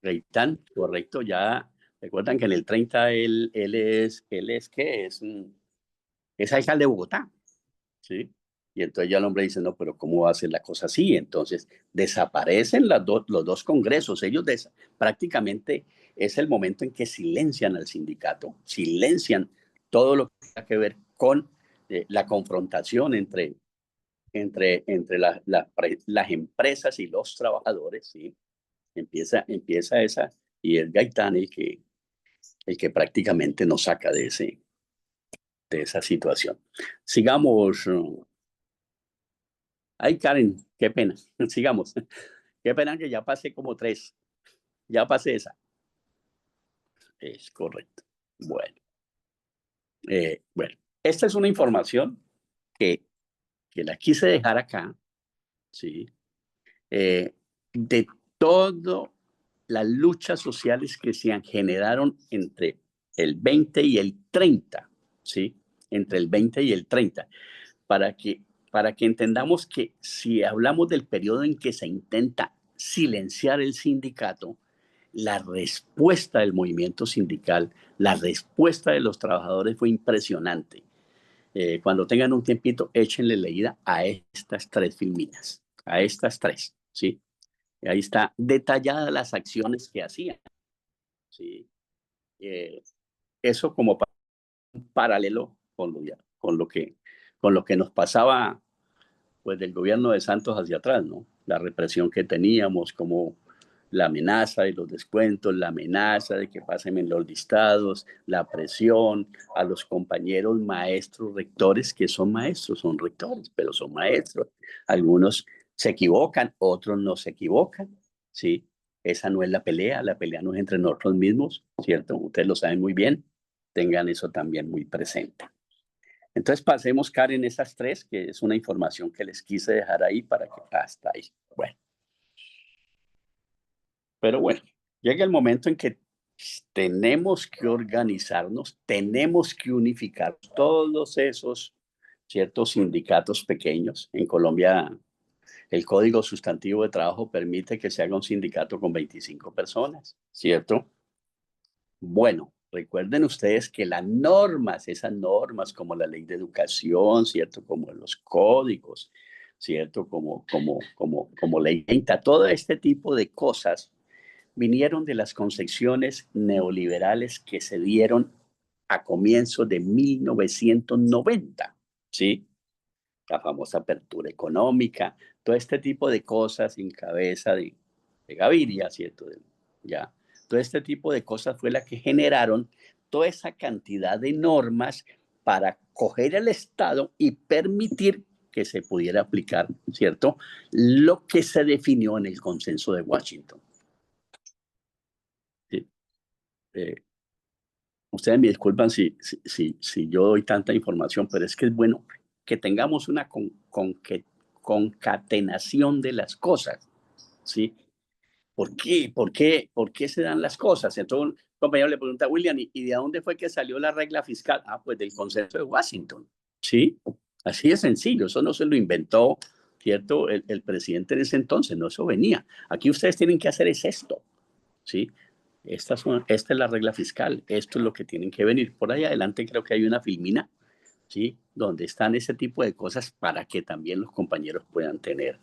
Speaker 5: Gaitán, correcto, ya recuerdan que en el 30 él es ¿qué? Es alcalde de Bogotá, ¿sí? Y entonces ya el hombre dice, no, pero ¿cómo va a ser la cosa así? Entonces desaparecen los dos congresos. Ellos prácticamente es el momento en que silencian al sindicato, silencian todo lo que tenga que ver con la confrontación entre las empresas y los trabajadores, ¿sí? Empieza esa, y es Gaitán el que prácticamente nos saca de esa situación. Sigamos. Ay, Karen, qué pena. Sigamos. Qué pena que ya pasé como 3. Ya pasé esa. Es correcto. Bueno. Bueno, esta es una información que la quise dejar acá, ¿sí? De todas las luchas sociales que se generaron entre el 20 y el 30, ¿sí? Entre el 20 y el 30, para que entendamos que si hablamos del periodo en que se intenta silenciar el sindicato, la respuesta del movimiento sindical, la respuesta de los trabajadores fue impresionante. Cuando tengan un tiempito, échenle leída a estas 3 filminas, a estas 3, ¿sí? Y ahí está detalladas las acciones que hacían, ¿sí? Eso como un paralelo con lo que nos pasaba pues del gobierno de Santos hacia atrás, ¿no? La represión que teníamos, como la amenaza de los descuentos, la amenaza de que pasen en los listados, la presión a los compañeros maestros, rectores, que son maestros, son rectores, pero son maestros. Algunos se equivocan, otros no se equivocan, ¿sí? Esa no es la pelea no es entre nosotros mismos, ¿cierto? Ustedes lo saben muy bien, tengan eso también muy presente. Entonces pasemos, Karen, esas 3, que es una información que les quise dejar ahí para que hasta ahí. Bueno. Pero bueno, llega el momento en que tenemos que organizarnos, tenemos que unificar todos esos ciertos sindicatos pequeños. En Colombia, el Código Sustantivo de Trabajo permite que se haga un sindicato con 25 personas, ¿cierto? Bueno, Recuerden ustedes que las normas, esas normas como la ley de educación, ¿cierto? Como los códigos, ¿cierto? Como ley 30, todo este tipo de cosas vinieron de las concepciones neoliberales que se dieron a comienzos de 1990, ¿sí? La famosa apertura económica, todo este tipo de cosas en cabeza de Gaviria, ¿cierto? Ya. Todo este tipo de cosas fue la que generaron toda esa cantidad de normas para coger el Estado y permitir que se pudiera aplicar, ¿cierto? Lo que se definió en el consenso de Washington. ¿Sí? Ustedes me disculpan si yo doy tanta información, pero es que es bueno que tengamos una concatenación de las cosas, ¿sí? ¿Por qué se dan las cosas? Entonces un compañero le pregunta a William, ¿y de dónde fue que salió la regla fiscal? Ah, pues del consenso de Washington, ¿sí? Así de sencillo, eso no se lo inventó, ¿cierto? El presidente de ese entonces, no, eso venía. Aquí ustedes tienen que hacer es esto, ¿sí? Esta es la regla fiscal, esto es lo que tienen que venir. Por ahí adelante creo que hay una filmina, ¿sí? Donde están ese tipo de cosas para que también los compañeros puedan tener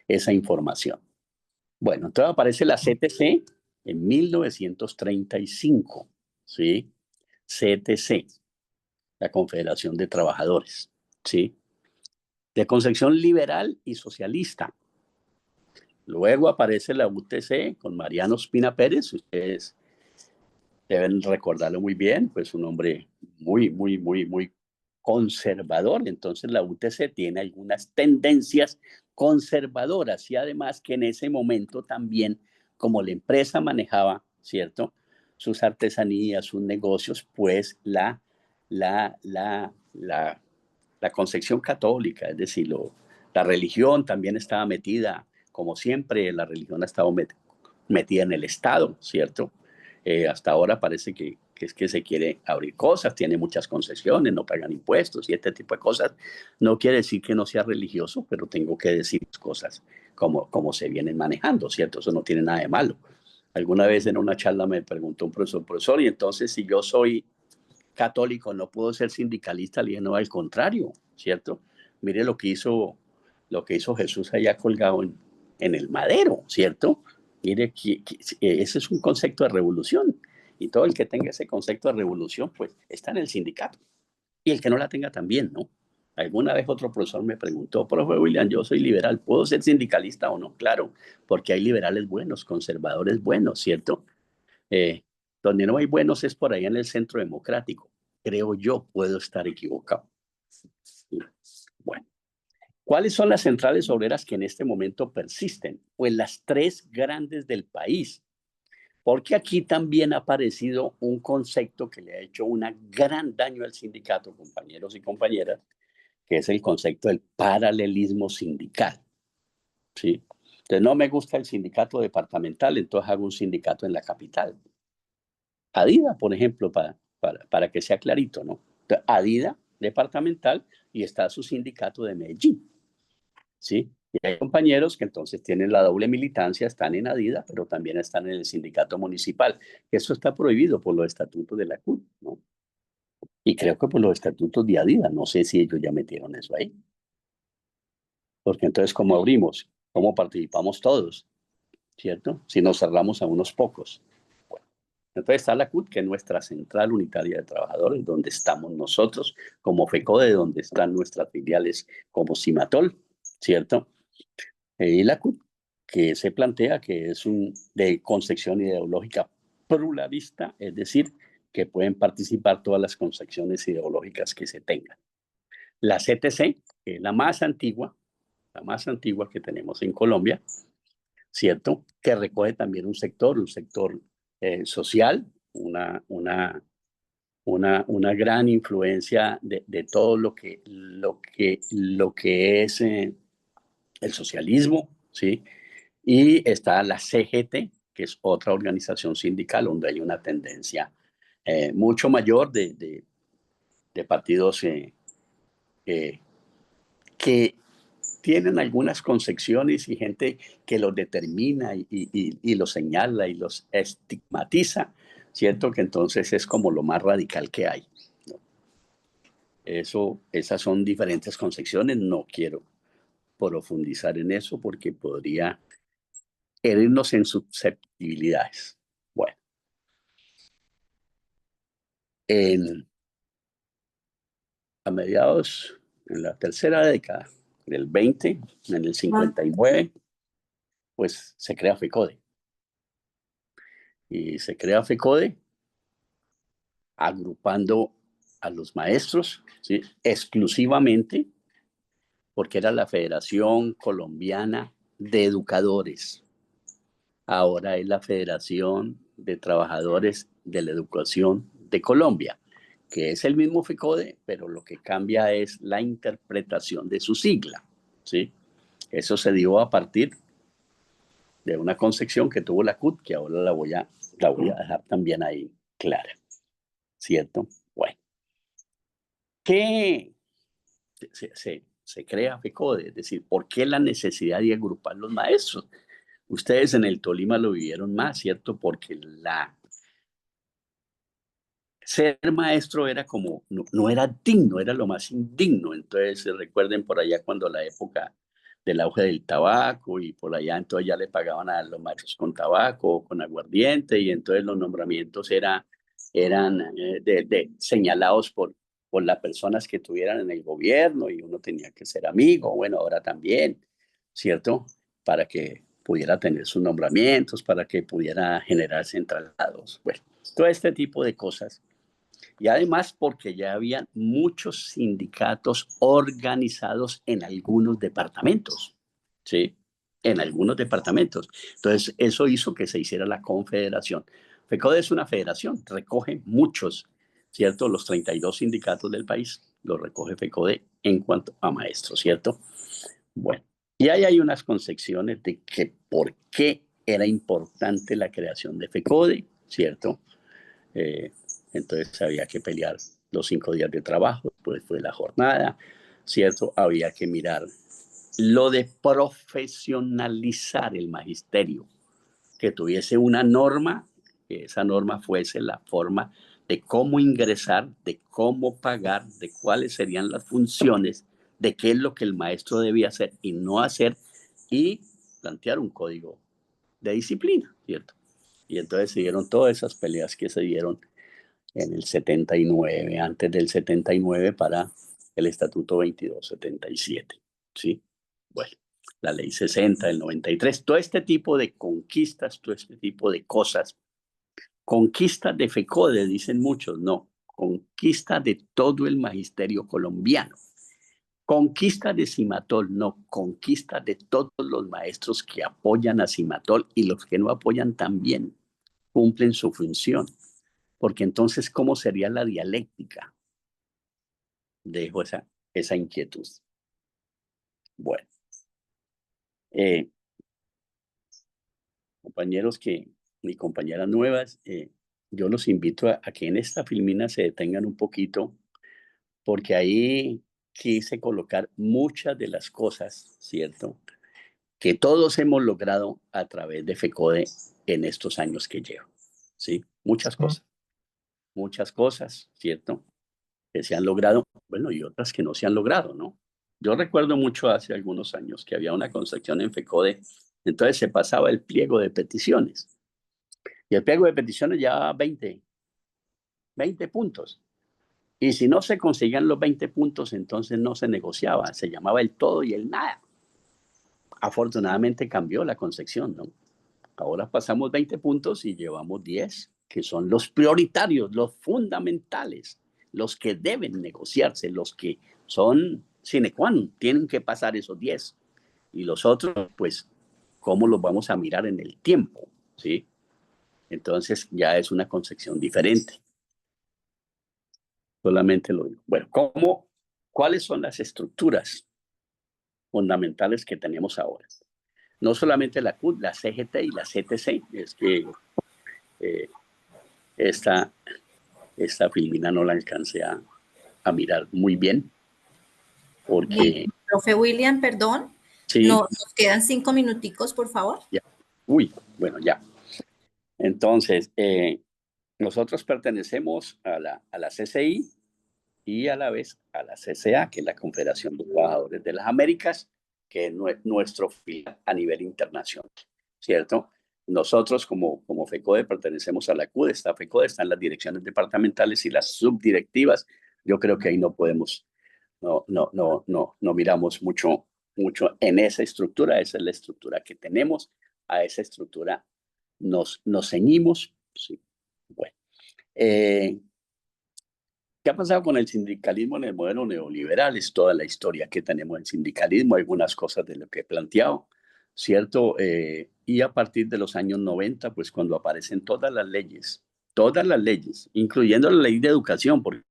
Speaker 5: esa información. Bueno, entonces aparece la CTC en 1935, ¿sí? CTC, la Confederación de Trabajadores, ¿sí? De concepción liberal y socialista. Luego aparece la UTC con Mariano Ospina Pérez, ustedes deben recordarlo muy bien, pues un hombre muy conservador. Entonces la UTC tiene algunas tendencias conservadoras y además que en ese momento también, como la empresa manejaba, ¿cierto? Sus artesanías, sus negocios, pues la concepción católica, es decir, la religión también estaba metida, como siempre, la religión ha estado metida en el Estado, ¿cierto? Hasta ahora parece que es que se quiere abrir cosas, tiene muchas concesiones, no pagan impuestos y este tipo de cosas. No quiere decir que no sea religioso, pero tengo que decir cosas como se vienen manejando, ¿cierto? Eso no tiene nada de malo. Alguna vez en una charla me preguntó un profesor, y entonces si yo soy católico no puedo ser sindicalista, le dije, no, al contrario, ¿cierto? Mire lo que hizo Jesús allá colgado en el madero, ¿cierto? Mire, ese es un concepto de revolución. Y todo el que tenga ese concepto de revolución, pues está en el sindicato. Y el que no la tenga también, ¿no? Alguna vez otro profesor me preguntó, profe William, yo soy liberal, ¿puedo ser sindicalista o no? Claro, porque hay liberales buenos, conservadores buenos, ¿cierto? Donde no hay buenos es por allá en el centro democrático. Creo yo, puedo estar equivocado. Bueno. ¿Cuáles son las centrales obreras que en este momento persisten? Pues las tres grandes del país, porque aquí también ha aparecido un concepto que le ha hecho un gran daño al sindicato, compañeros y compañeras, que es el concepto del paralelismo sindical, ¿sí? Entonces no me gusta el sindicato departamental, entonces hago un sindicato en la capital. Adida, por ejemplo, para que sea clarito, ¿no? Entonces, Adida departamental y está su sindicato de Medellín. ¿Sí? Y hay compañeros que entonces tienen la doble militancia, están en Adida, pero también están en el sindicato municipal. Eso está prohibido por los estatutos de la CUT, ¿no? Y creo que por los estatutos de Adida, no sé si ellos ya metieron eso ahí. Porque entonces, ¿cómo abrimos? ¿Cómo participamos todos? ¿Cierto? Si nos cerramos a unos pocos. Bueno, entonces está la CUT, que es nuestra central unitaria de trabajadores, donde estamos nosotros, como FECODE, donde están nuestras filiales como Cimatol, ¿cierto? Y la CUT, que se plantea que es de concepción ideológica pluralista, es decir, que pueden participar todas las concepciones ideológicas que se tengan. La CTC, que es la más antigua que tenemos en Colombia, ¿cierto? Que recoge también un sector social, una gran influencia de todo lo que es el socialismo, ¿sí? Y está la CGT, que es otra organización sindical donde hay una tendencia mucho mayor de partidos que tienen algunas concepciones y gente que los determina y los señala y los estigmatiza, ¿cierto? Que entonces es como lo más radical que hay, ¿no? Esas son diferentes concepciones, no quiero profundizar en eso porque podría herirnos en susceptibilidades. Bueno, a mediados, en la tercera década del 20, en el 59, pues se crea FECODE. Y se crea FECODE agrupando a los maestros, ¿sí? Exclusivamente porque era la Federación Colombiana de Educadores. Ahora es la Federación de Trabajadores de la Educación de Colombia, que es el mismo FECODE, pero lo que cambia es la interpretación de su sigla, ¿sí? Eso se dio a partir de una concepción que tuvo la CUT, que ahora la voy a dejar también ahí clara, ¿cierto? Bueno, ¿qué se crea FECODE? Es decir, ¿por qué la necesidad de agrupar los maestros? Ustedes en el Tolima lo vivieron más, ¿cierto? Porque ser maestro era como, no era digno, era lo más indigno. Entonces, recuerden por allá cuando la época del auge del tabaco y por allá, entonces ya le pagaban a los maestros con tabaco, con aguardiente, y entonces los nombramientos eran señalados por las personas que tuvieran en el gobierno y uno tenía que ser amigo, bueno, ahora también, ¿cierto? Para que pudiera tener sus nombramientos, para que pudiera generarse traslados, bueno, todo este tipo de cosas. Y además porque ya habían muchos sindicatos organizados en algunos departamentos, ¿sí? En algunos departamentos. Entonces, eso hizo que se hiciera la confederación. FECODE es una federación, recoge muchos, ¿cierto? Los 32 sindicatos del país los recoge FECODE en cuanto a maestros, ¿cierto? Bueno, y ahí hay unas concepciones de que por qué era importante la creación de FECODE, ¿cierto? Entonces había que pelear los 5 días de trabajo, pues fue la jornada, ¿cierto? Había que mirar lo de profesionalizar el magisterio, que tuviese una norma, que esa norma fuese la forma de cómo ingresar, de cómo pagar, de cuáles serían las funciones, de qué es lo que el maestro debía hacer y no hacer, y plantear un código de disciplina, ¿cierto? Y entonces se dieron todas esas peleas que se dieron en el 79, antes del 79 para el Estatuto 2277, ¿sí? Bueno, la Ley 60 del 93, todo este tipo de conquistas, todo este tipo de cosas, conquistas de FECODE, dicen muchos, no, conquista de todo el magisterio colombiano, conquista de Cimatol, no, conquista de todos los maestros que apoyan a Cimatol y los que no apoyan también cumplen su función. Porque entonces, ¿cómo sería la dialéctica? Dejo esa inquietud. Bueno, compañeros y compañeras nuevas, yo los invito a que en esta filmina se detengan un poquito, porque ahí quise colocar muchas de las cosas, ¿cierto? Que todos hemos logrado a través de FECODE en estos años que llevo, ¿sí? Muchas cosas, ¿cierto? Que se han logrado, bueno, y otras que no se han logrado, ¿no? Yo recuerdo mucho hace algunos años que había una concepción en FECODE, entonces se pasaba el pliego de peticiones. Y el pliego de peticiones llevaba 20 puntos. Y si no se conseguían los 20 puntos, entonces no se negociaba, se llamaba el todo y el nada. Afortunadamente cambió la concepción, ¿no? Ahora pasamos 20 puntos y llevamos 10, que son los prioritarios, los fundamentales, los que deben negociarse, los que son sine qua non, tienen que pasar esos 10. Y los otros, pues, ¿cómo los vamos a mirar en el tiempo? ¿Sí? Entonces ya es una concepción diferente. Solamente lo digo. Bueno, ¿cuáles son las estructuras fundamentales que tenemos ahora? No solamente la CUT, la CGT y la CTC, es que esta filmina no la alcancé a mirar muy bien, porque...
Speaker 1: Profe William, perdón,
Speaker 5: Sí,
Speaker 1: nos quedan 5 minuticos, por favor.
Speaker 5: ya. Uy, bueno, ya. Entonces, nosotros pertenecemos a la CCI y a la vez a la CCA, que es la Confederación de Trabajadores de las Américas, que es nuestro filial a nivel internacional, ¿cierto? Nosotros como FECODE pertenecemos a la CUDE, esta FECODE está en las direcciones departamentales y las subdirectivas. Yo creo que ahí no podemos, no miramos mucho en esa estructura. Esa es la estructura que tenemos, a esa estructura nos ceñimos. Sí. Bueno, ¿qué ha pasado con el sindicalismo en el modelo neoliberal? Es toda la historia que tenemos del sindicalismo, algunas cosas de lo que he planteado, ¿cierto? Y a partir de los años 90, pues cuando aparecen todas las leyes, incluyendo la ley de educación, porque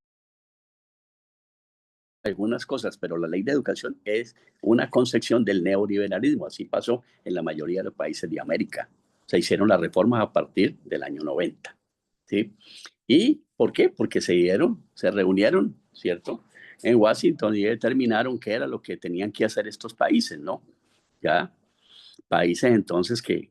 Speaker 5: algunas cosas, pero la ley de educación es una concepción del neoliberalismo. Así pasó en la mayoría de los países de América. Se hicieron las reformas a partir del año 90, ¿sí? ¿Y por qué? Porque se reunieron, ¿cierto?, en Washington y determinaron qué era lo que tenían que hacer estos países, ¿no? Ya, países entonces que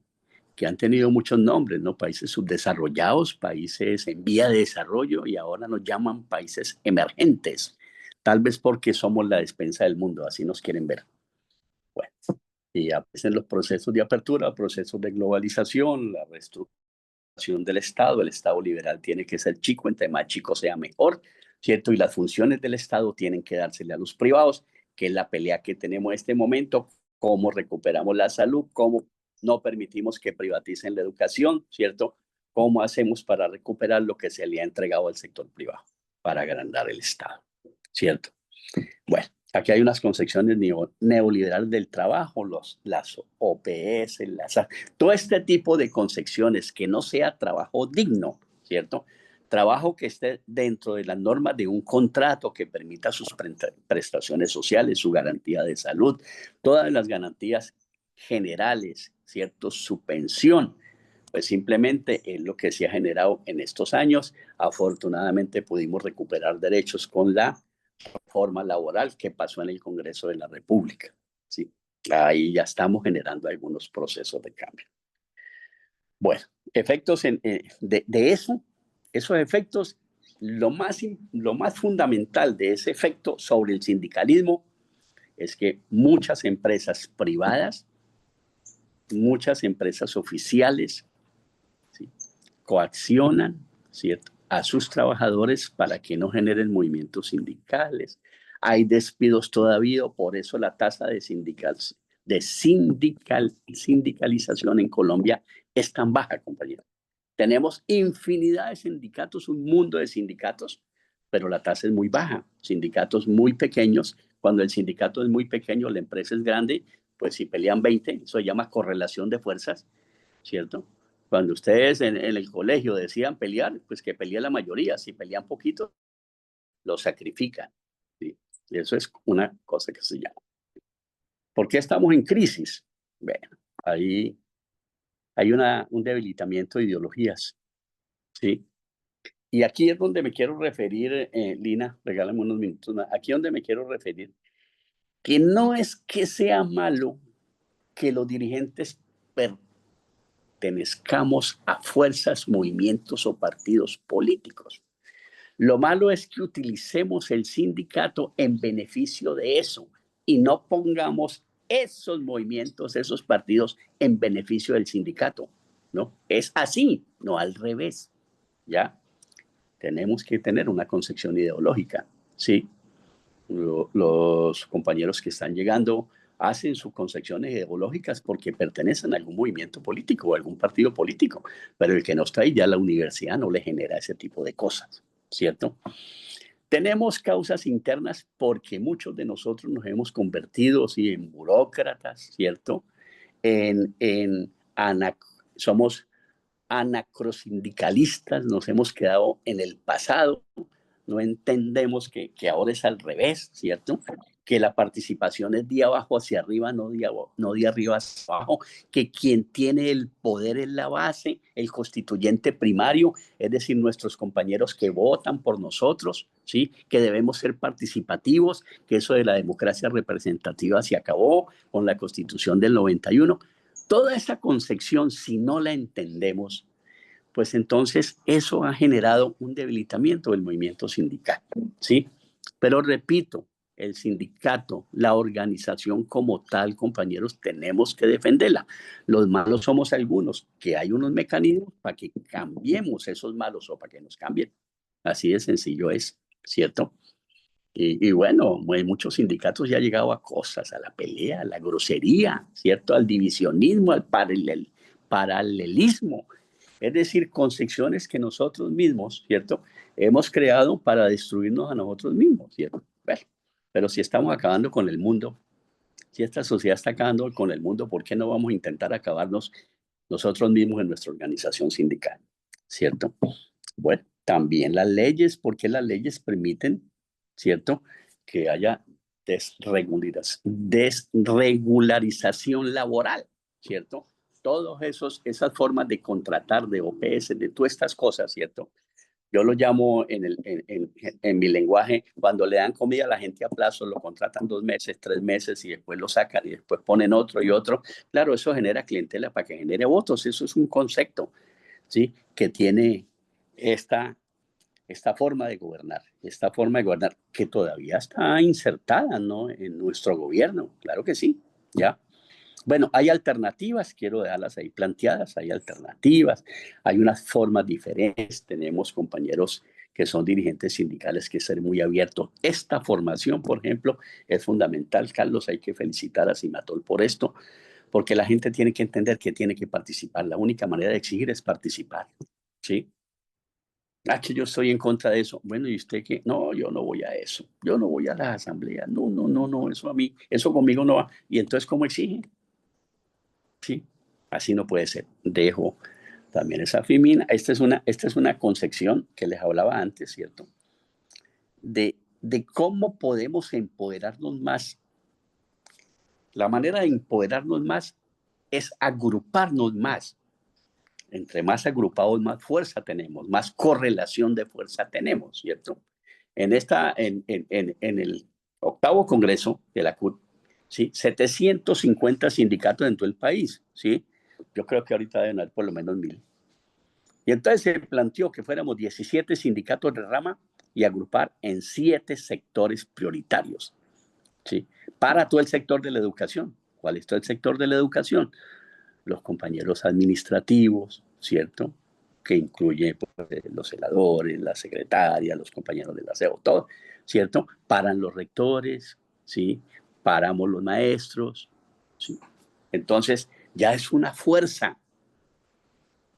Speaker 5: han tenido muchos nombres, ¿no? Países subdesarrollados, países en vía de desarrollo, y ahora nos llaman países emergentes, tal vez porque somos la despensa del mundo, así nos quieren ver. Bueno, y aparecen los procesos de apertura, procesos de globalización, la reestructuración del Estado. El Estado liberal tiene que ser chico, entre más chico sea mejor, ¿cierto? Y las funciones del Estado tienen que dársele a los privados, que es la pelea que tenemos en este momento, cómo recuperamos la salud, cómo no permitimos que privaticen la educación, ¿cierto? ¿Cómo hacemos para recuperar lo que se le ha entregado al sector privado para agrandar el Estado, ¿cierto? Bueno, aquí hay unas concepciones neoliberales del trabajo, las OPS, todo este tipo de concepciones, que no sea trabajo digno, ¿cierto? Trabajo que esté dentro de las normas de un contrato que permita sus prestaciones sociales, su garantía de salud, todas las garantías generales, ¿cierto? Su pensión, pues simplemente es lo que se ha generado en estos años. Afortunadamente pudimos recuperar derechos con la reforma laboral que pasó en el Congreso de la República, ¿sí? Ahí ya estamos generando algunos procesos de cambio. Bueno, efectos de eso, esos efectos, lo más fundamental de ese efecto sobre el sindicalismo es que muchas empresas privadas, muchas empresas oficiales, ¿sí?, coaccionan, ¿cierto?, a sus trabajadores para que no generen movimientos sindicales. Hay despidos todavía, por eso la tasa de sindicalización en Colombia es tan baja, compañero. Tenemos infinidad de sindicatos, un mundo de sindicatos, pero la tasa es muy baja. Sindicatos muy pequeños. Cuando el sindicato es muy pequeño, la empresa es grande, pues si pelean 20, eso se llama correlación de fuerzas, ¿cierto? Cuando ustedes en el colegio decían pelear, pues que pelee la mayoría. Si pelean poquito, lo sacrifican, ¿sí? Y eso es una cosa que se llama. ¿Por qué estamos en crisis? Bueno, ahí hay un debilitamiento de ideologías, ¿sí? Y aquí es donde me quiero referir, Lina, regálame unos minutos más. Aquí es donde me quiero referir, que no es que sea malo que los dirigentes pertenezcamos a fuerzas, movimientos o partidos políticos. Lo malo es que utilicemos el sindicato en beneficio de eso y no pongamos esos movimientos, esos partidos en beneficio del sindicato, ¿no? Es así, no al revés, ¿ya? Tenemos que tener una concepción ideológica, ¿sí? Los compañeros que están llegando hacen sus concepciones ideológicas porque pertenecen a algún movimiento político o algún partido político, pero el que no está ahí, ya la universidad no le genera ese tipo de cosas, ¿cierto? Tenemos causas internas porque muchos de nosotros nos hemos convertido, sí, en burócratas, ¿cierto? Somos anacrosindicalistas, nos hemos quedado en el pasado, no entendemos que ahora es al revés, ¿cierto? Que la participación es de abajo hacia arriba, no de arriba hacia abajo, que quien tiene el poder es la base, el constituyente primario, es decir, nuestros compañeros que votan por nosotros, ¿sí? Que debemos ser participativos, que eso de la democracia representativa se acabó con la Constitución del 91. Toda esa concepción, si no la entendemos, pues entonces eso ha generado un debilitamiento del movimiento sindical, ¿sí? Pero repito, el sindicato, la organización como tal, compañeros, tenemos que defenderla. Los malos somos algunos, que hay unos mecanismos para que cambiemos esos malos o para que nos cambien. Así de sencillo es, ¿cierto? Y bueno, muchos sindicatos ya han llegado a cosas, a la pelea, a la grosería, ¿cierto? Al divisionismo, al paralelismo. Es decir, concepciones que nosotros mismos, ¿cierto? Hemos creado para destruirnos a nosotros mismos, ¿cierto? Bueno, pero si estamos acabando con el mundo, si esta sociedad está acabando con el mundo, ¿por qué no vamos a intentar acabarnos nosotros mismos en nuestra organización sindical? ¿Cierto? Bueno, también las leyes, porque las leyes permiten, ¿cierto?, que haya desregularización laboral, ¿cierto? Todas esas formas de contratar, de OPS, de todas estas cosas, ¿cierto? Yo lo llamo en mi lenguaje, cuando le dan comida a la gente a plazo, lo contratan 2 meses, 3 meses y después lo sacan y después ponen otro y otro. Claro, eso genera clientela para que genere votos. Eso es un concepto, ¿sí?, que tiene esta forma de gobernar, que todavía está insertada, ¿no?, en nuestro gobierno. Claro que sí, ¿ya? Bueno, hay alternativas, quiero dejarlas ahí planteadas, hay alternativas, hay unas formas diferentes, tenemos compañeros que son dirigentes sindicales que ser muy abiertos. Esta formación, por ejemplo, es fundamental, Carlos, hay que felicitar a Cimatol por esto, porque la gente tiene que entender que tiene que participar. La única manera de exigir es participar, ¿sí? Que yo estoy en contra de eso. Bueno, ¿y usted qué? No, yo no voy a eso. Yo no voy a las asambleas. No, no, no, no, eso conmigo no va. Y entonces, ¿cómo exigen? Sí, así no puede ser. Dejo también esa femina. Esta es una concepción que les hablaba antes, ¿cierto? De cómo podemos empoderarnos más. La manera de empoderarnos más es agruparnos más. Entre más agrupados, más fuerza tenemos, más correlación de fuerza tenemos, ¿cierto? En el 8º Congreso de la CUT, ¿sí?, 750 sindicatos en todo el país, ¿sí? Yo creo que ahorita deben haber por lo menos 1000. Y entonces se planteó que fuéramos 17 sindicatos de rama y agrupar en 7 sectores prioritarios, ¿sí?, para todo el sector de la educación. ¿Cuál es todo el sector de la educación? Los compañeros administrativos, ¿cierto?, que incluye pues, los celadores, la secretaria, los compañeros del aseo, todo, ¿cierto? Paran los rectores, ¿sí? Paramos los maestros, ¿sí? Entonces, ya es una fuerza.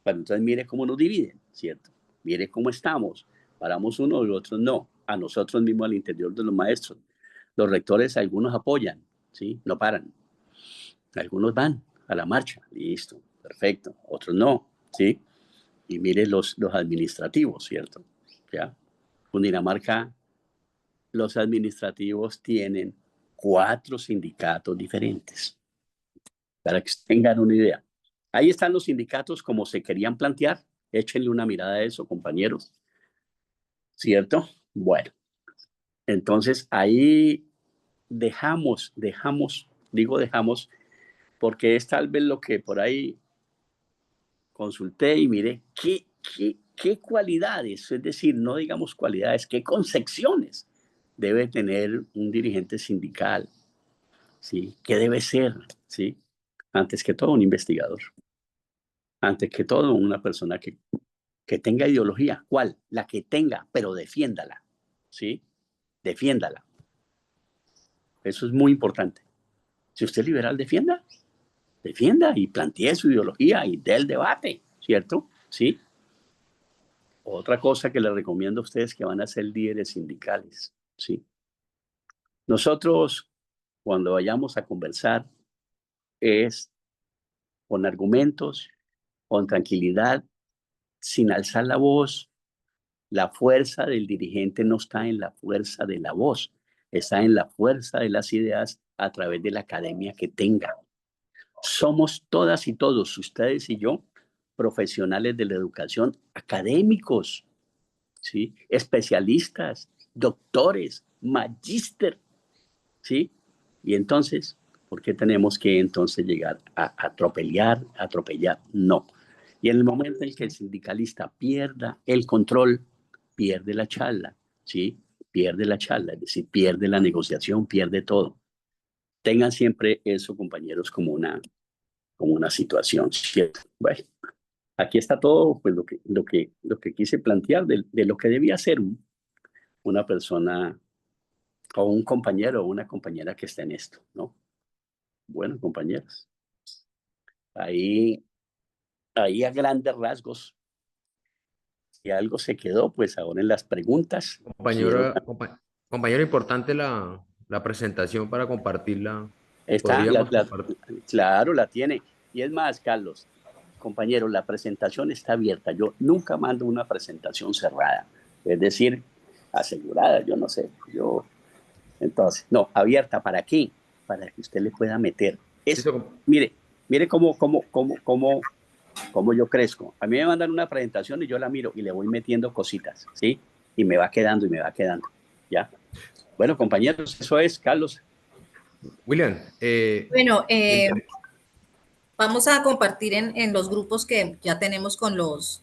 Speaker 5: Pero entonces mire cómo nos dividen, ¿cierto? Mire cómo estamos. Paramos uno y otros no. A nosotros mismos al interior de los maestros. Los rectores, algunos apoyan, ¿sí? No paran. Algunos van a la marcha, listo, perfecto. Otros no, ¿sí? Y mire los administrativos, ¿cierto? ¿Ya? Cundinamarca, los administrativos tienen 4 sindicatos diferentes, para que tengan una idea. Ahí están los sindicatos como se querían plantear. Échenle una mirada a eso, compañeros, ¿cierto? Bueno, entonces ahí dejamos, porque es tal vez lo que por ahí consulté y miré qué cualidades, es decir, no digamos cualidades, qué concepciones debe tener un dirigente sindical, ¿sí? ¿Qué debe ser? ¿Sí? Antes que todo, un investigador. Antes que todo, una persona que tenga ideología. ¿Cuál? La que tenga, pero defiéndala, ¿sí? Defiéndala. Eso es muy importante. Si usted es liberal, defienda y plantee su ideología y dé el debate, ¿cierto? ¿Sí? Otra cosa que les recomiendo a ustedes que van a ser líderes sindicales, ¿sí? Nosotros, cuando vayamos a conversar, es con argumentos, con tranquilidad, sin alzar la voz. La fuerza del dirigente no está en la fuerza de la voz, está en la fuerza de las ideas a través de la academia que tenga. Somos todas y todos, ustedes y yo, profesionales de la educación, académicos, ¿sí? Especialistas, doctores, magíster, ¿sí? Y entonces, ¿por qué tenemos que entonces llegar a atropellar? No. Y en el momento en que el sindicalista pierda el control, pierde la charla, ¿sí? Pierde la charla, es decir, pierde la negociación, pierde todo. Tengan siempre eso, compañeros, como una situación, ¿cierto? Bueno, aquí está todo, pues lo que quise plantear de lo que debía ser una persona o un compañero o una compañera que esté en esto, ¿no? Bueno, compañeros, ahí a grandes rasgos, si algo se quedó, pues ahora en las preguntas, quiero,
Speaker 4: Compañero, importante la presentación para compartirla.
Speaker 5: está,
Speaker 4: Podríamos compartir.
Speaker 5: claro, la tiene. Y es más, Carlos, compañero, la presentación está abierta. Yo nunca mando una presentación cerrada, es decir, asegurada, yo no sé, entonces, no, abierta, ¿para qué? Para que usted le pueda meter. Mire cómo yo crezco. A mí me mandan una presentación y yo la miro y le voy metiendo cositas, ¿sí? Y me va quedando, ¿ya? Bueno, compañeros, eso es, Carlos.
Speaker 4: William,
Speaker 1: Bueno, vamos a compartir en los grupos que ya tenemos con los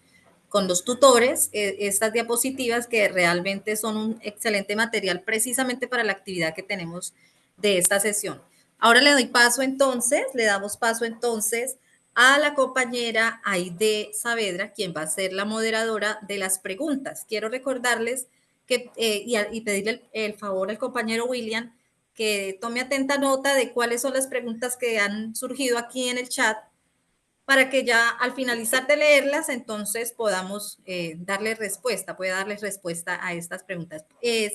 Speaker 1: tutores estas diapositivas que realmente son un excelente material precisamente para la actividad que tenemos de esta sesión. Ahora le damos paso entonces a la compañera Aide Saavedra, quien va a ser la moderadora de las preguntas. Quiero recordarles que, y pedirle el favor al compañero William que tome atenta nota de cuáles son las preguntas que han surgido aquí en el chat para que ya al finalizar de leerlas, entonces podamos pueda darles respuesta a estas preguntas.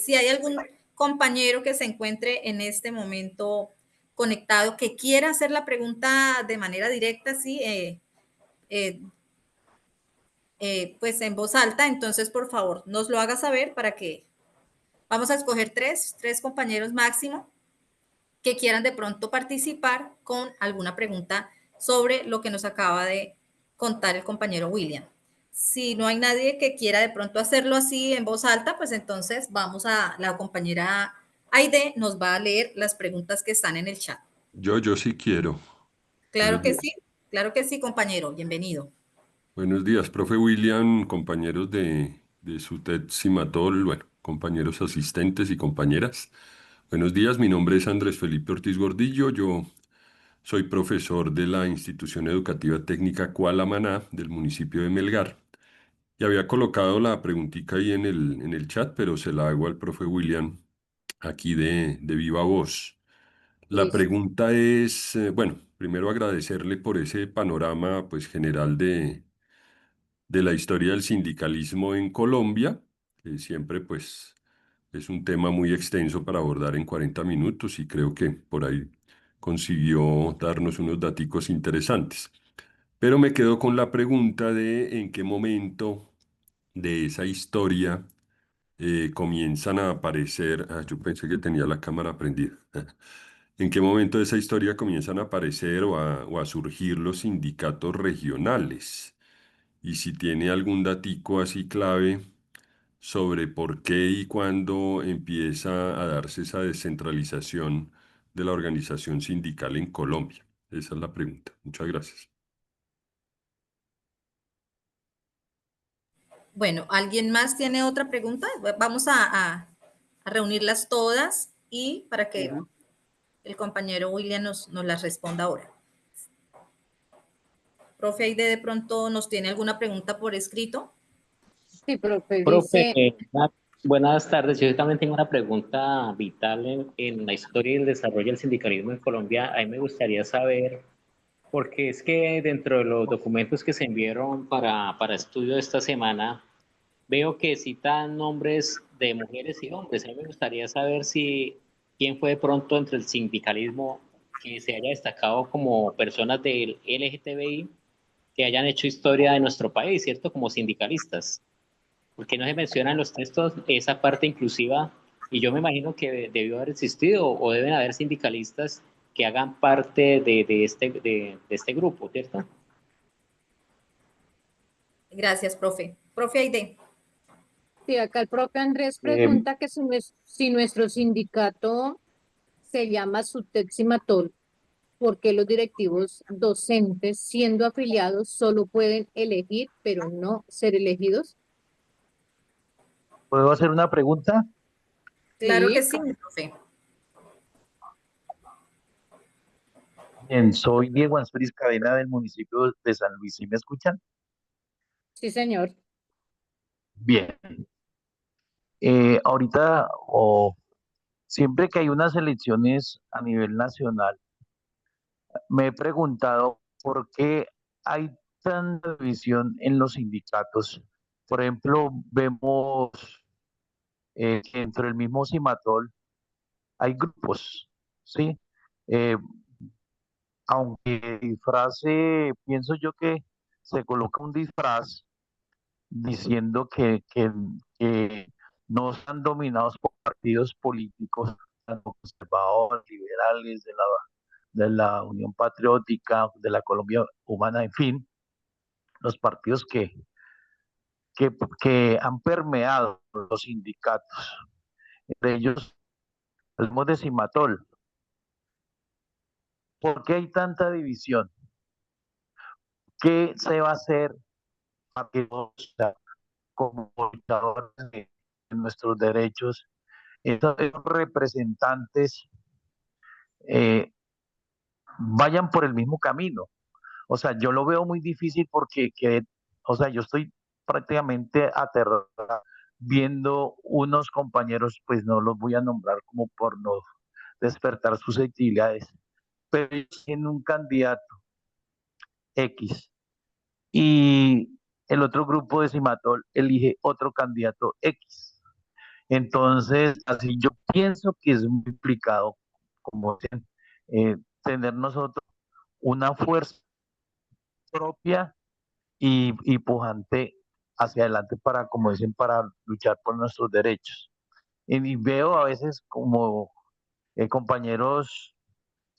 Speaker 1: Si hay algún compañero que se encuentre en este momento conectado que quiera hacer la pregunta de manera directa, sí, pues en voz alta, entonces por favor nos lo haga saber para que vamos a escoger tres compañeros máximo que quieran de pronto participar con alguna pregunta sobre lo que nos acaba de contar el compañero William. Si no hay nadie que quiera de pronto hacerlo así en voz alta, pues entonces la compañera Aide nos va a leer las preguntas que están en el chat.
Speaker 7: Yo sí quiero.
Speaker 1: Claro que sí, compañero, bienvenido.
Speaker 7: Buenos días, profe William, compañeros de SUTEP Cimatol, bueno, compañeros asistentes y compañeras. Buenos días, mi nombre es Andrés Felipe Ortiz Gordillo, yo soy profesor de la Institución Educativa Técnica Cualamaná del municipio de Melgar. Y había colocado la preguntita ahí en el chat, pero se la hago al profe William aquí de viva voz. La pregunta es, bueno, primero agradecerle por ese panorama pues, general de la historia del sindicalismo en Colombia, que siempre pues es un tema muy extenso para abordar en 40 minutos y creo que por ahí consiguió darnos unos daticos interesantes. Pero me quedo con la pregunta de en qué momento de esa historia comienzan a aparecer, yo pensé que tenía la cámara prendida. ¿En qué momento de esa historia comienzan a aparecer o a surgir los sindicatos regionales? Y si tiene algún datico así clave sobre por qué y cuándo empieza a darse esa descentralización de la organización sindical en Colombia. Esa es la pregunta. Muchas gracias.
Speaker 1: Bueno, ¿alguien más tiene otra pregunta? Vamos a reunirlas todas y para que el compañero William nos las responda ahora. Profe, Aide, de pronto nos tiene alguna pregunta por escrito.
Speaker 8: Sí, profe,
Speaker 9: Profe,
Speaker 8: dice,
Speaker 9: buenas tardes. Yo también tengo una pregunta vital en la historia y el desarrollo del sindicalismo en Colombia. A mí me gustaría saber, porque es que dentro de los documentos que se enviaron para estudio esta semana, veo que citan nombres de mujeres y hombres. A mí me gustaría saber quién fue de pronto entre el sindicalismo que se haya destacado como personas del LGTBI que hayan hecho historia de nuestro país, ¿cierto? Como sindicalistas. Porque no se menciona en los textos esa parte inclusiva y yo me imagino que debió haber existido o deben haber sindicalistas que hagan parte de este grupo, ¿cierto?
Speaker 1: Gracias, profe. Profe Aide.
Speaker 8: sí, acá el profe Andrés pregunta que si nuestro sindicato se llama SUTEP Cimatol. por qué los directivos docentes, siendo afiliados, solo pueden elegir, pero no ser elegidos?
Speaker 10: ¿Puedo hacer una pregunta?
Speaker 1: Claro
Speaker 8: Sí.
Speaker 1: que sí, mi profe.
Speaker 10: Bien, soy Diego Ansúriz Cadena del municipio de San Luis. ¿Sí me escuchan?
Speaker 8: Sí, señor.
Speaker 10: Bien. Ahorita, siempre que hay unas elecciones a nivel nacional, me he preguntado por qué hay tanta división en los sindicatos. Por ejemplo, vemos que dentro del mismo Cimatol hay grupos, ¿sí? Eh, Aunque el disfraz, pienso yo que se coloca un disfraz diciendo que no están dominados por partidos políticos, tanto conservadores, liberales, de la Unión Patriótica, de la Colombia Humana, en fin, los partidos que, que han permeado los sindicatos. Entre ellos, hablemos de Cimatol. ¿Por qué hay tanta división? ¿Qué se va a hacer para que como luchadores de nuestros derechos, esos representantes vayan por el mismo camino? O sea, yo lo veo muy difícil porque, o sea, yo estoy prácticamente aterrado viendo unos compañeros, pues no los voy a nombrar como por no despertar susceptibilidades, pero ellos tienen un candidato X y el otro grupo de Cimatol elige otro candidato X. Entonces, así yo pienso que es muy complicado, como dicen, tener nosotros una fuerza propia y pujante hacia adelante para, como dicen, para luchar por nuestros derechos. Y veo a veces como compañeros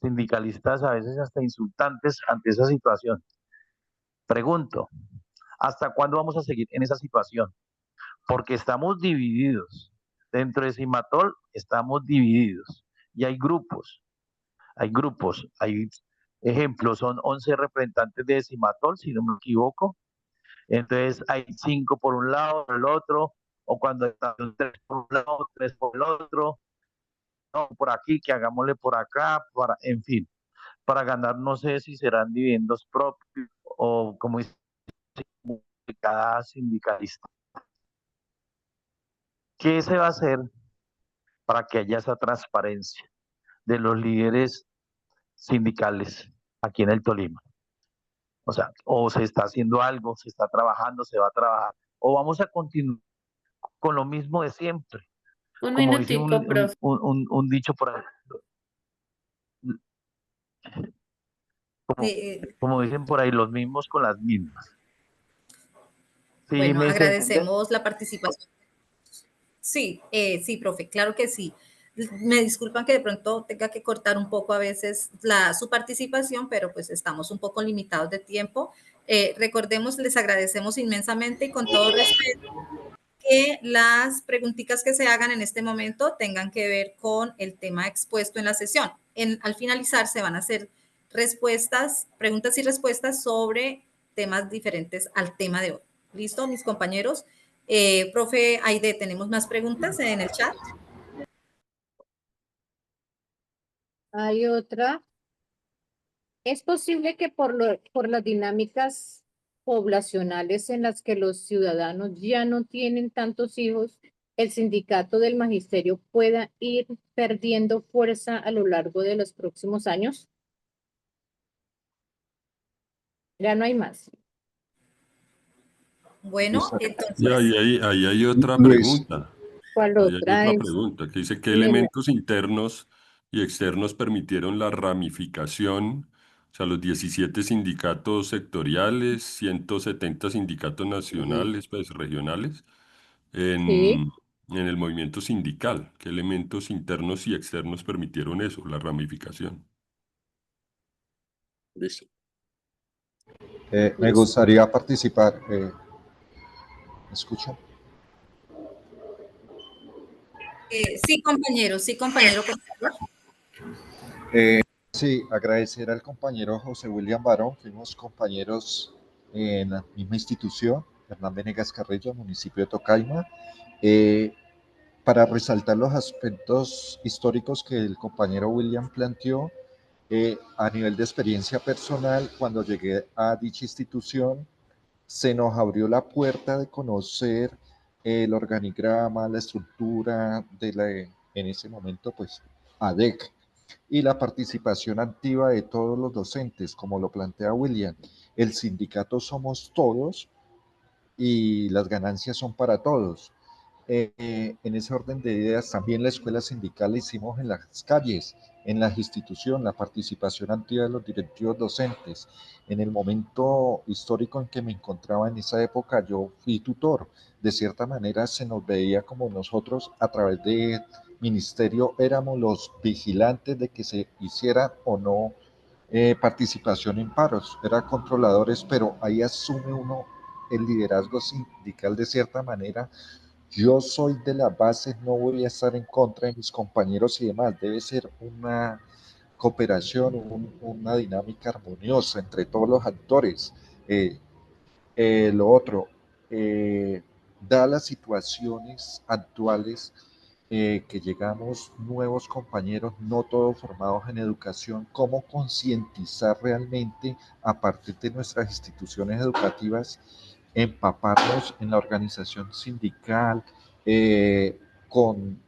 Speaker 10: sindicalistas, a veces hasta insultantes ante esa situación. Pregunto, ¿hasta cuándo vamos a seguir en esa situación? Porque estamos divididos. Dentro de Cimatol estamos divididos y hay ejemplos, son 11 representantes de Cimatol, si no me equivoco. Entonces hay 5 por un lado, por el otro, o cuando están 3 por un lado, 3 por el otro, no, por aquí, que hagámosle por acá, en fin, para ganar no sé si serán dividendos propios o como dice cada sindicalista. ¿Qué se va a hacer para que haya esa transparencia de los líderes sindicales aquí en el Tolima? O sea, o se está haciendo algo, se está trabajando, se va a trabajar, o vamos a continuar con lo mismo de siempre.
Speaker 6: Un
Speaker 10: Como dice
Speaker 6: minutico, profe.
Speaker 10: un dicho por ahí, como dicen por ahí, los mismos con las mismas. ¿Sí
Speaker 1: Bueno,
Speaker 10: me hice entender?
Speaker 1: agradecemos la participación. Sí, sí, profe, claro que sí. Me disculpan que de pronto tenga que cortar un poco a veces su participación, pero pues estamos un poco limitados de tiempo. Recordemos, les agradecemos inmensamente y con todo respeto que las preguntitas que se hagan en este momento tengan que ver con el tema expuesto en la sesión. Al finalizar se van a hacer preguntas y respuestas sobre temas diferentes al tema de hoy. ¿Listo, mis compañeros? Profe Aide, ¿tenemos más preguntas en el chat?
Speaker 8: Hay otra. ¿Es posible que por las dinámicas poblacionales en las que los ciudadanos ya no tienen tantos hijos, el sindicato del magisterio pueda ir perdiendo fuerza a lo largo de los próximos años? Ya no hay más.
Speaker 1: Bueno,
Speaker 7: Y
Speaker 1: entonces,
Speaker 7: ahí hay otra
Speaker 11: Luis,
Speaker 7: pregunta.
Speaker 8: ¿Cuál
Speaker 7: Ahí hay
Speaker 8: otra
Speaker 7: otra
Speaker 8: es?
Speaker 7: pregunta que dice, ¿qué
Speaker 8: Mira,
Speaker 7: elementos internos y externos permitieron la ramificación? O sea, los 17 sindicatos sectoriales, 170 sindicatos nacionales, pues regionales,
Speaker 8: sí,
Speaker 7: en el movimiento sindical. ¿Qué elementos internos y externos permitieron eso, la ramificación?
Speaker 5: Listo.
Speaker 11: me gustaría participar. ¿Me escuchan?
Speaker 1: sí, compañero, por favor.
Speaker 11: Sí, agradecer al compañero José William Barón, fuimos compañeros en la misma institución, Hernán Venegas Carrillo, municipio de Tocaima, para resaltar los aspectos históricos que el compañero William planteó. A nivel de experiencia personal, cuando llegué a dicha institución, se nos abrió la puerta de conocer el organigrama, la estructura de la, en ese momento, pues, ADEC, y la participación activa de todos los docentes, como lo plantea William. El sindicato somos todos y las ganancias son para todos. En ese orden de ideas, también la escuela sindical la hicimos en las calles, en las instituciones, la participación activa de los directivos docentes. En el momento histórico en que me encontraba en esa época, yo fui tutor. De cierta manera se nos veía como nosotros a través de ministerio éramos los vigilantes de que se hiciera o no participación en paros, era controladores, pero ahí asume uno el liderazgo sindical de cierta manera. Yo soy de la base, no voy a estar en contra de mis compañeros y demás, debe ser una cooperación, una dinámica armoniosa entre todos los actores. Lo otro, dadas las situaciones actuales, que llegamos nuevos compañeros, no todos formados en educación, cómo concientizar realmente a partir de nuestras instituciones educativas, empaparnos en la organización sindical, con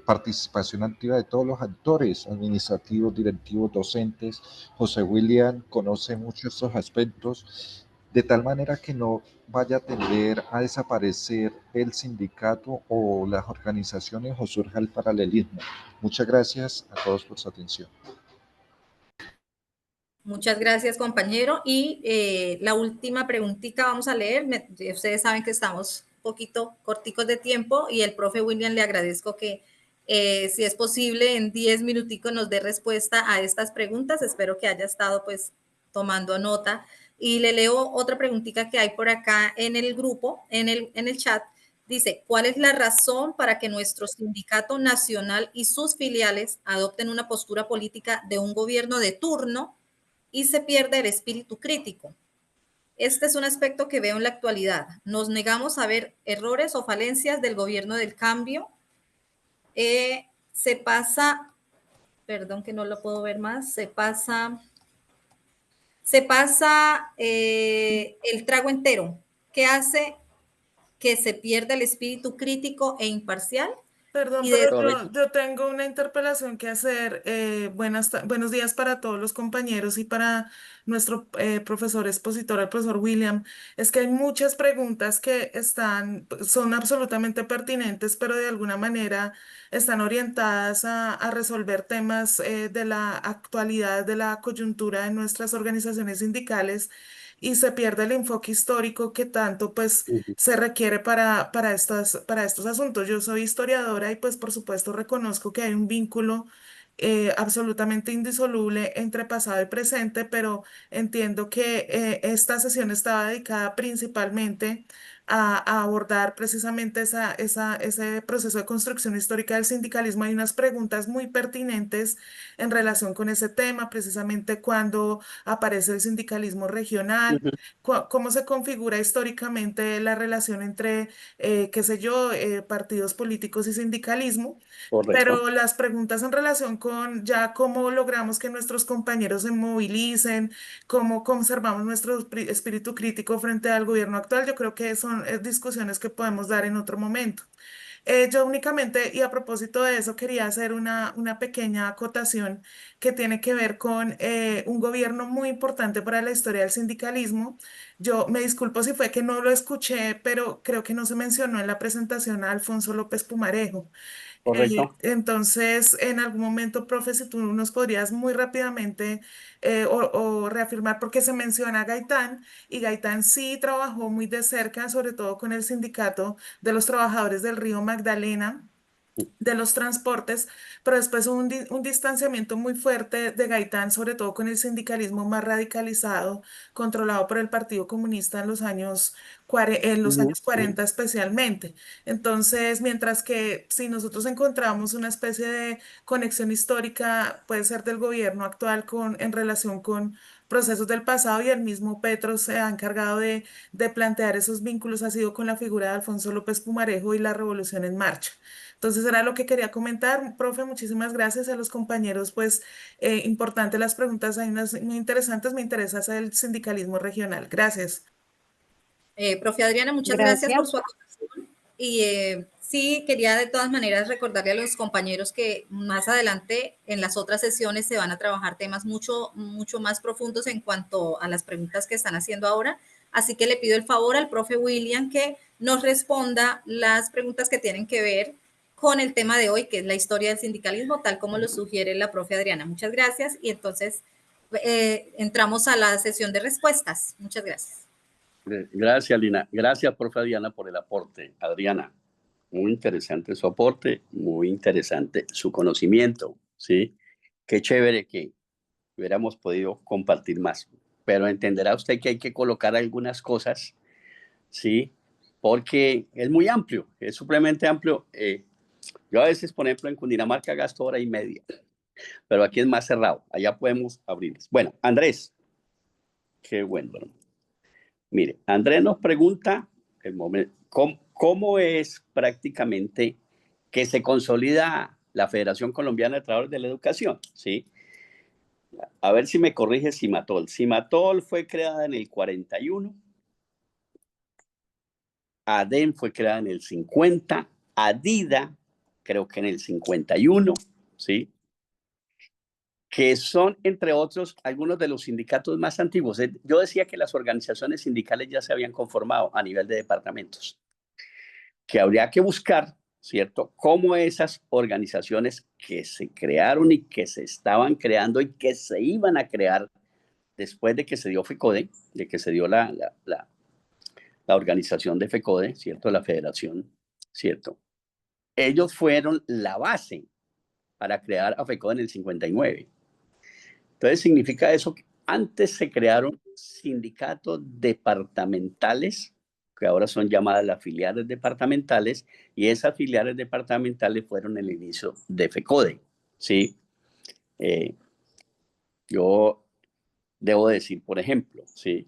Speaker 11: participación activa de todos los actores, administrativos, directivos, docentes. José William conoce mucho estos aspectos, de tal manera que no vaya a tender a desaparecer el sindicato o las organizaciones o surja el paralelismo. Muchas gracias a todos por su atención.
Speaker 1: Muchas gracias, compañero. Y la última preguntita vamos a leer. Ustedes saben que estamos un poquito corticos de tiempo y el profe William le agradezco que, si es posible, en 10 minuticos nos dé respuesta a estas preguntas. Espero que haya estado pues tomando nota. Y le leo otra preguntita que hay por acá en el grupo, en el chat. Dice, ¿cuál es la razón para que nuestro sindicato nacional y sus filiales adopten una postura política de un gobierno de turno y se pierde el espíritu crítico? Este es un aspecto que veo en la actualidad. Nos negamos a ver errores o falencias del gobierno del cambio. Se pasa, perdón que no lo puedo ver más, se pasa el trago entero, que hace que se pierda el espíritu crítico e imparcial.
Speaker 12: Perdón,
Speaker 1: Y
Speaker 12: pero yo tengo una interpelación que hacer. Buenos días para todos los compañeros y para nuestro profesor expositor, el profesor William. Es que hay muchas preguntas que son absolutamente pertinentes, pero de alguna manera están orientadas a resolver temas de la actualidad, de la coyuntura de nuestras organizaciones sindicales y se pierde el enfoque histórico que tanto pues se requiere para estos asuntos. Yo soy historiadora y pues por supuesto reconozco que hay un vínculo absolutamente indisoluble entre pasado y presente, pero entiendo que esta sesión estaba dedicada principalmente a abordar precisamente ese proceso de construcción histórica del sindicalismo. Hay unas preguntas muy pertinentes en relación con ese tema, precisamente cuando aparece el sindicalismo regional, cómo se configura históricamente la relación entre, qué sé yo, partidos políticos y sindicalismo.
Speaker 5: Correcto.
Speaker 12: Pero las preguntas en relación con ya cómo logramos que nuestros compañeros se movilicen, cómo conservamos nuestro espíritu crítico frente al gobierno actual, yo creo que son discusiones que podemos dar en otro momento. Yo únicamente, y a propósito de eso, quería hacer una pequeña acotación que tiene que ver con un gobierno muy importante para la historia del sindicalismo. Yo me disculpo si fue que no lo escuché, pero creo que no se mencionó en la presentación a Alfonso López Pumarejo.
Speaker 5: Correcto.
Speaker 12: Entonces, en algún momento, profe, si tú nos podrías muy rápidamente o reafirmar, porque se menciona a Gaitán, y Gaitán sí trabajó muy de cerca, sobre todo con el sindicato de los trabajadores del Río Magdalena, de los transportes, pero después hubo un distanciamiento muy fuerte de Gaitán, sobre todo con el sindicalismo más radicalizado, controlado por el Partido Comunista en los años en los años 40 especialmente. Entonces, mientras que si nosotros encontramos una especie de conexión histórica, puede ser del gobierno actual en relación con procesos del pasado, y el mismo Petro se ha encargado de plantear esos vínculos, ha sido con la figura de Alfonso López Pumarejo y la Revolución en Marcha. Entonces era lo que quería comentar, profe, muchísimas gracias a los compañeros, pues importante las preguntas, hay unas muy interesantes, me interesa el sindicalismo regional. Gracias.
Speaker 1: Profe Adriana, muchas gracias por su aportación. Y sí, quería de todas maneras recordarle a los compañeros que más adelante en las otras sesiones se van a trabajar temas mucho más profundos en cuanto a las preguntas que están haciendo ahora. Así que le pido el favor al profe William que nos responda las preguntas que tienen que ver con el tema de hoy, que es la historia del sindicalismo, tal como lo sugiere la profe Adriana. Muchas gracias. Y entonces entramos a la sesión de respuestas. Muchas gracias.
Speaker 5: Gracias, Lina. Gracias, profe Adriana, por el aporte. Adriana, muy interesante su aporte, muy interesante su conocimiento, ¿sí? Qué chévere que hubiéramos podido compartir más. Pero entenderá usted que hay que colocar algunas cosas, ¿sí? Porque es muy amplio, es supremamente amplio. Yo a veces, por ejemplo, en Cundinamarca gasto 1 hora y media, pero aquí es más cerrado. Allá podemos abrir. Bueno, Andrés, qué bueno, hermano. Mire, Andrés nos pregunta ¿cómo es prácticamente que se consolida la Federación Colombiana de Trabajadores de la Educación? ¿Sí? A ver si me corrige Cimatol. Cimatol fue creada en el 41, ADEN fue creada en el 50, ADIDA creo que en el 51, ¿sí? Que son, entre otros, algunos de los sindicatos más antiguos. Yo decía que las organizaciones sindicales ya se habían conformado a nivel de departamentos, que habría que buscar, ¿cierto?, cómo esas organizaciones que se crearon y que se estaban creando y que se iban a crear después de que se dio FECODE, de que se dio la organización de FECODE, ¿cierto?, la federación, ¿cierto? Ellos fueron la base para crear a FECODE en el 59. Entonces, significa eso que antes se crearon sindicatos departamentales, que ahora son llamadas las filiales departamentales, y esas filiales departamentales fueron el inicio de FECODE, ¿sí? Yo debo decir, por ejemplo, ¿sí?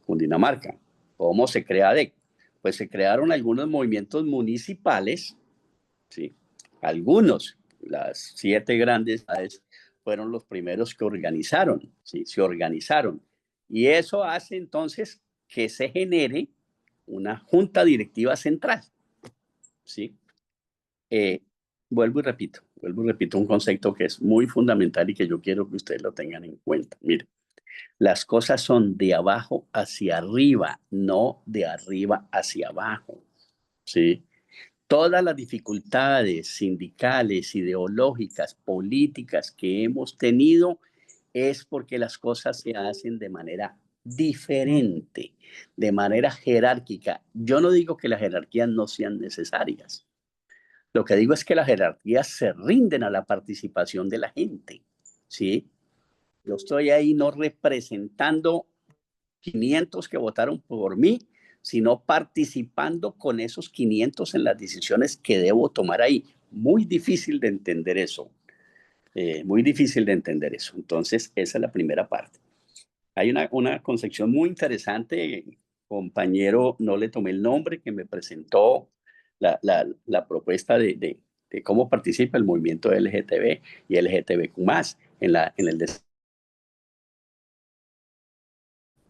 Speaker 5: Cundinamarca, ¿cómo se crea ADEC? Pues se crearon algunos movimientos municipales, ¿sí? Algunos, las 7 grandes ciudades, fueron los primeros que organizaron, ¿sí? Se organizaron. Y eso hace entonces que se genere una junta directiva central, ¿sí? Vuelvo y repito un concepto que es muy fundamental y que yo quiero que ustedes lo tengan en cuenta. Miren, las cosas son de abajo hacia arriba, no de arriba hacia abajo, ¿sí? Todas las dificultades sindicales, ideológicas, políticas que hemos tenido es porque las cosas se hacen de manera diferente, de manera jerárquica. Yo no digo que las jerarquías no sean necesarias. Lo que digo es que las jerarquías se rinden a la participación de la gente, ¿sí? Yo estoy ahí no representando 500 que votaron por mí, sino participando con esos 500 en las decisiones que debo tomar ahí. Muy difícil de entender eso. Muy difícil de entender eso. Entonces, esa es la primera parte. Hay una concepción muy interesante, compañero, no le tomé el nombre, que me presentó la propuesta de cómo participa el movimiento LGTB y LGTBQ+, en el desarrollo.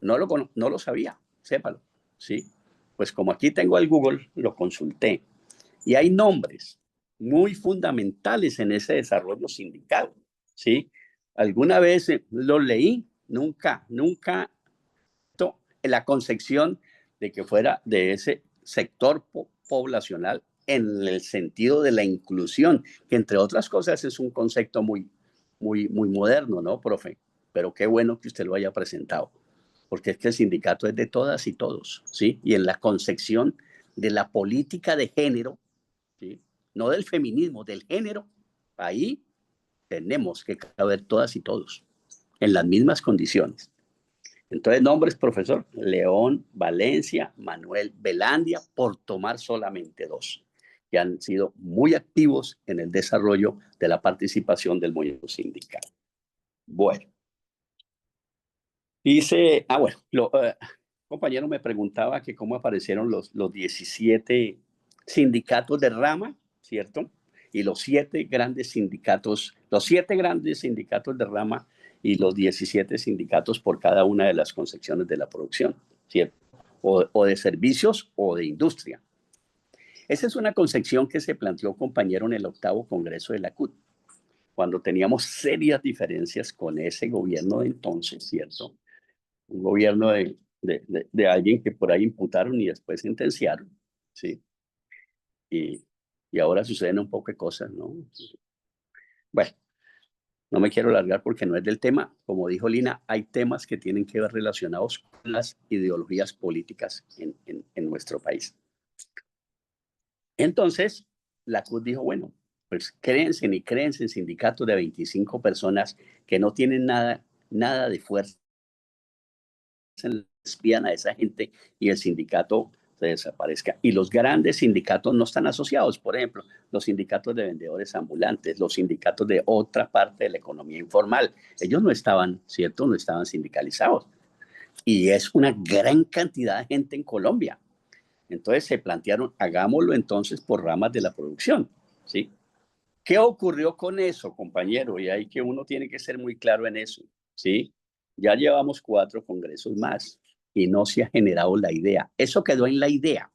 Speaker 5: No lo sabía, sépalo, ¿sí? Pues como aquí tengo el Google, lo consulté. Y hay nombres muy fundamentales en ese desarrollo sindical, ¿sí? Alguna vez lo leí, nunca, en la concepción de que fuera de ese sector poblacional en el sentido de la inclusión, que entre otras cosas es un concepto muy moderno, ¿no, profe? Pero qué bueno que usted lo haya presentado, porque es que el sindicato es de todas y todos, ¿sí? Y en la concepción de la política de género, ¿sí? No del feminismo, del género, ahí tenemos que caber todas y todos, en las mismas condiciones. Entonces, nombres, profesor, León, Valencia, Manuel Velandia, por tomar solamente dos, que han sido muy activos en el desarrollo de la participación del movimiento sindical. Bueno. Dice, compañero me preguntaba que cómo aparecieron los 17 sindicatos de rama, ¿cierto? Y los 7 grandes sindicatos, de rama y los 17 sindicatos por cada una de las concepciones de la producción, ¿cierto? O de servicios o de industria. Esa es una concepción que se planteó, compañero, en el 8º Congreso de la CUT, cuando teníamos serias diferencias con ese gobierno de entonces, ¿cierto? Un gobierno de alguien que por ahí imputaron y después sentenciaron, ¿sí? Y ahora suceden un poco de cosas, ¿no? Bueno, no me quiero alargar porque no es del tema. Como dijo Lina, hay temas que tienen que ver relacionados con las ideologías políticas en nuestro país. Entonces, la CUT dijo, bueno, pues créense en sindicatos de 25 personas que no tienen nada de fuerza, despidan a esa gente y el sindicato se desaparezca. Y los grandes sindicatos no están asociados, por ejemplo, los sindicatos de vendedores ambulantes, los sindicatos de otra parte de la economía informal. Ellos no estaban, ¿cierto? No estaban sindicalizados. Y es una gran cantidad de gente en Colombia. Entonces se plantearon, hagámoslo entonces por ramas de la producción, ¿sí? ¿Qué ocurrió con eso, compañero? Y ahí que uno tiene que ser muy claro en eso, ¿sí? Ya llevamos 4 congresos más y no se ha generado la idea. Eso quedó en la idea.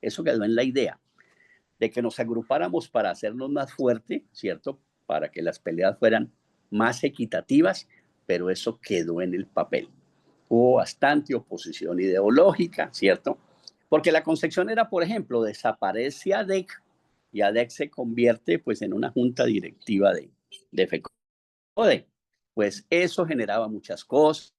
Speaker 5: Eso quedó en la idea de que nos agrupáramos para hacernos más fuerte, ¿cierto? Para que las peleas fueran más equitativas, pero eso quedó en el papel. Hubo bastante oposición ideológica, ¿cierto? Porque la concepción era, por ejemplo, desaparece ADEC y ADEC se convierte pues en una junta directiva de FECODE. Pues eso generaba muchas cosas,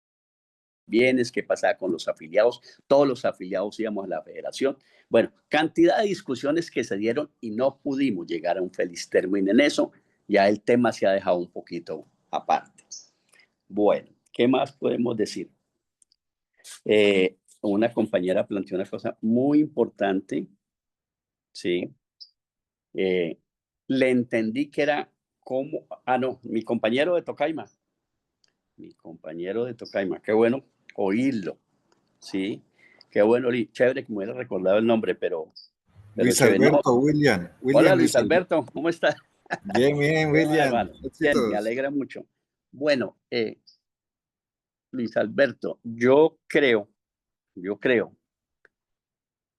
Speaker 5: bienes, qué pasaba con los afiliados, todos los afiliados íbamos a la federación. Bueno, cantidad de discusiones que se dieron y no pudimos llegar a un feliz término en eso. Ya el tema se ha dejado un poquito aparte. Bueno, ¿qué más podemos decir? Una compañera planteó una cosa muy importante, ¿sí? Le entendí que era como, mi compañero de Tocaima, qué bueno oírlo, ¿sí? Qué bueno, chévere que me hubiera recordado el nombre, pero
Speaker 11: Luis
Speaker 5: chévere.
Speaker 11: Alberto, William.
Speaker 5: Hola, Luis Alberto, ¿cómo estás?
Speaker 11: Bien, William.
Speaker 5: Hermano, bien, me alegra mucho. Bueno, Luis Alberto, yo creo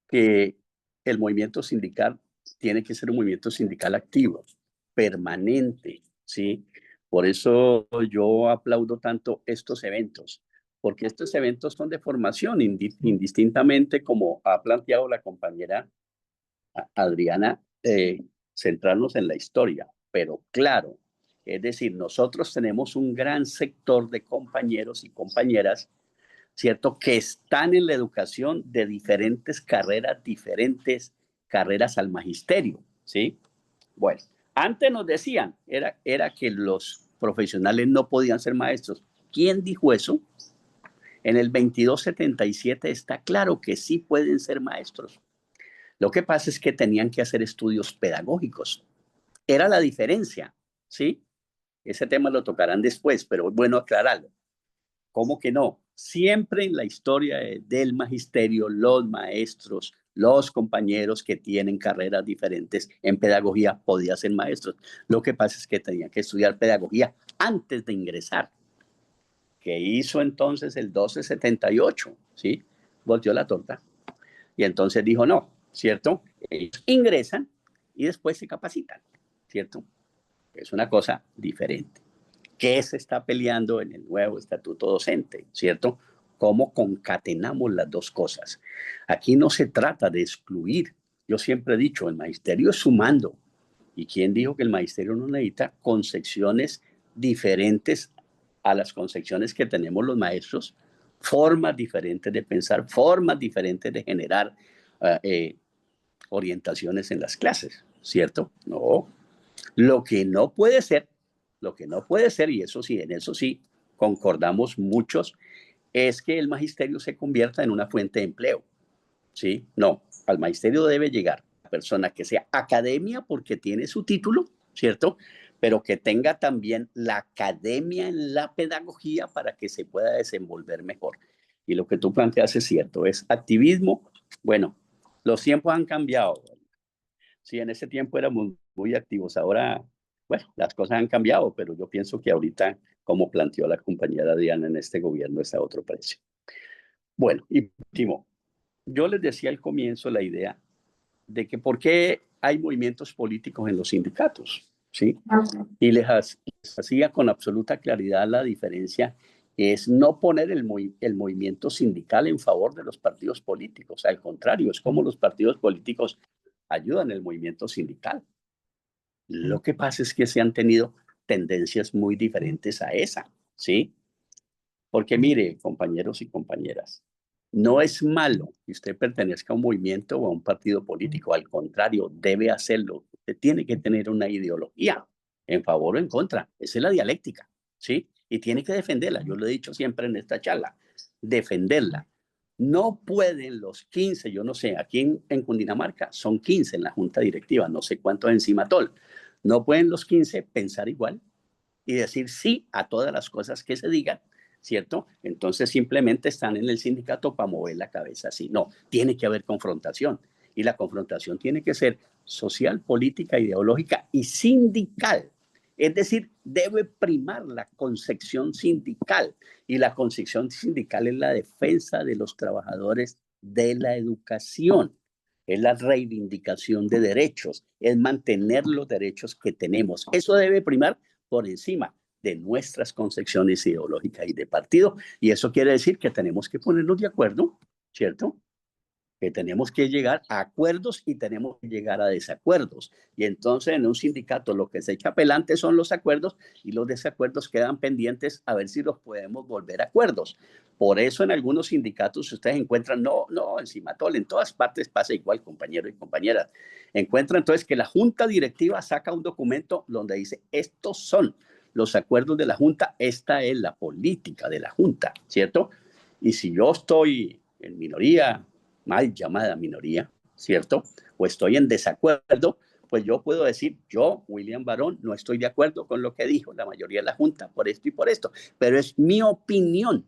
Speaker 5: que el movimiento sindical tiene que ser un movimiento sindical activo, permanente, ¿sí? Por eso yo aplaudo tanto estos eventos, porque estos eventos son de formación, indistintamente, como ha planteado la compañera Adriana, centrarnos en la historia, pero claro, es decir, nosotros tenemos un gran sector de compañeros y compañeras, ¿cierto? Que están en la educación de diferentes carreras al magisterio, ¿sí? Bueno, antes nos decían, era que los profesionales no podían ser maestros. ¿Quién dijo eso? En el 2277 está claro que sí pueden ser maestros. Lo que pasa es que tenían que hacer estudios pedagógicos. Era la diferencia, ¿sí? Ese tema lo tocarán después, pero es bueno aclararlo. ¿Cómo que no? Siempre en la historia del magisterio, los maestros, los compañeros que tienen carreras diferentes en pedagogía podían ser maestros. Lo que pasa es que tenían que estudiar pedagogía antes de ingresar. ¿Qué hizo entonces el 1278? ¿Sí? Volteó la torta. Y entonces dijo no, ¿cierto? Ellos ingresan y después se capacitan, ¿cierto? Es una cosa diferente. ¿Qué se está peleando en el nuevo estatuto docente? ¿Cierto? ¿Cómo concatenamos las dos cosas? Aquí no se trata de excluir. Yo siempre he dicho, el magisterio es sumando. ¿Y quién dijo que el magisterio no necesita concepciones diferentes a las concepciones que tenemos los maestros? Formas diferentes de pensar, formas diferentes de generar orientaciones en las clases, ¿cierto? No. Lo que no puede ser, y eso sí, en eso sí concordamos muchos, es que el magisterio se convierta en una fuente de empleo, ¿sí? No, al magisterio debe llegar la persona que sea academia porque tiene su título, ¿cierto? Pero que tenga también la academia en la pedagogía para que se pueda desenvolver mejor. Y lo que tú planteas es cierto, es activismo. Bueno, los tiempos han cambiado. Sí, en ese tiempo éramos muy activos. Ahora, bueno, las cosas han cambiado, pero yo pienso que ahorita, como planteó la compañera Diana, en este gobierno está a otro precio. Bueno, y último, yo les decía al comienzo la idea de que por qué hay movimientos políticos en los sindicatos, ¿sí? Y les hacía con absoluta claridad la diferencia es no poner el movimiento sindical en favor de los partidos políticos. Al contrario, es como los partidos políticos ayudan el movimiento sindical. Lo que pasa es que se han tenido tendencias muy diferentes a esa, ¿sí? Porque mire, compañeros y compañeras, no es malo que usted pertenezca a un movimiento o a un partido político. Al contrario, debe hacerlo. Usted tiene que tener una ideología en favor o en contra. Esa es la dialéctica, ¿sí? Y tiene que defenderla. Yo lo he dicho siempre en esta charla. Defenderla. No pueden los 15, yo no sé, aquí en Cundinamarca son 15 en la junta directiva, no sé cuántos en Cimatol. No pueden los 15 pensar igual y decir sí a todas las cosas que se digan, ¿cierto? Entonces simplemente están en el sindicato para mover la cabeza así. No, tiene que haber confrontación. Y la confrontación tiene que ser social, política, ideológica y sindical. Es decir, debe primar la concepción sindical. Y la concepción sindical es la defensa de los trabajadores de la educación. Es la reivindicación de derechos, es mantener los derechos que tenemos. Eso debe primar por encima de nuestras concepciones ideológicas y de partido. Y eso quiere decir que tenemos que ponernos de acuerdo, ¿cierto? Que tenemos que llegar a acuerdos y tenemos que llegar a desacuerdos. Y entonces en un sindicato lo que se echa pelante son los acuerdos y los desacuerdos quedan pendientes a ver si los podemos volver a acuerdos. Por eso en algunos sindicatos ustedes encuentran, no, en Cimatol, en todas partes pasa igual, compañeros y compañeras. Encuentran entonces que la junta directiva saca un documento donde dice, estos son los acuerdos de la junta, esta es la política de la junta, ¿cierto? Y si yo estoy en minoría, mal llamada minoría, ¿cierto? O estoy en desacuerdo, pues yo puedo decir, yo, William Barón, no estoy de acuerdo con lo que dijo la mayoría de la Junta por esto y por esto, pero es mi opinión,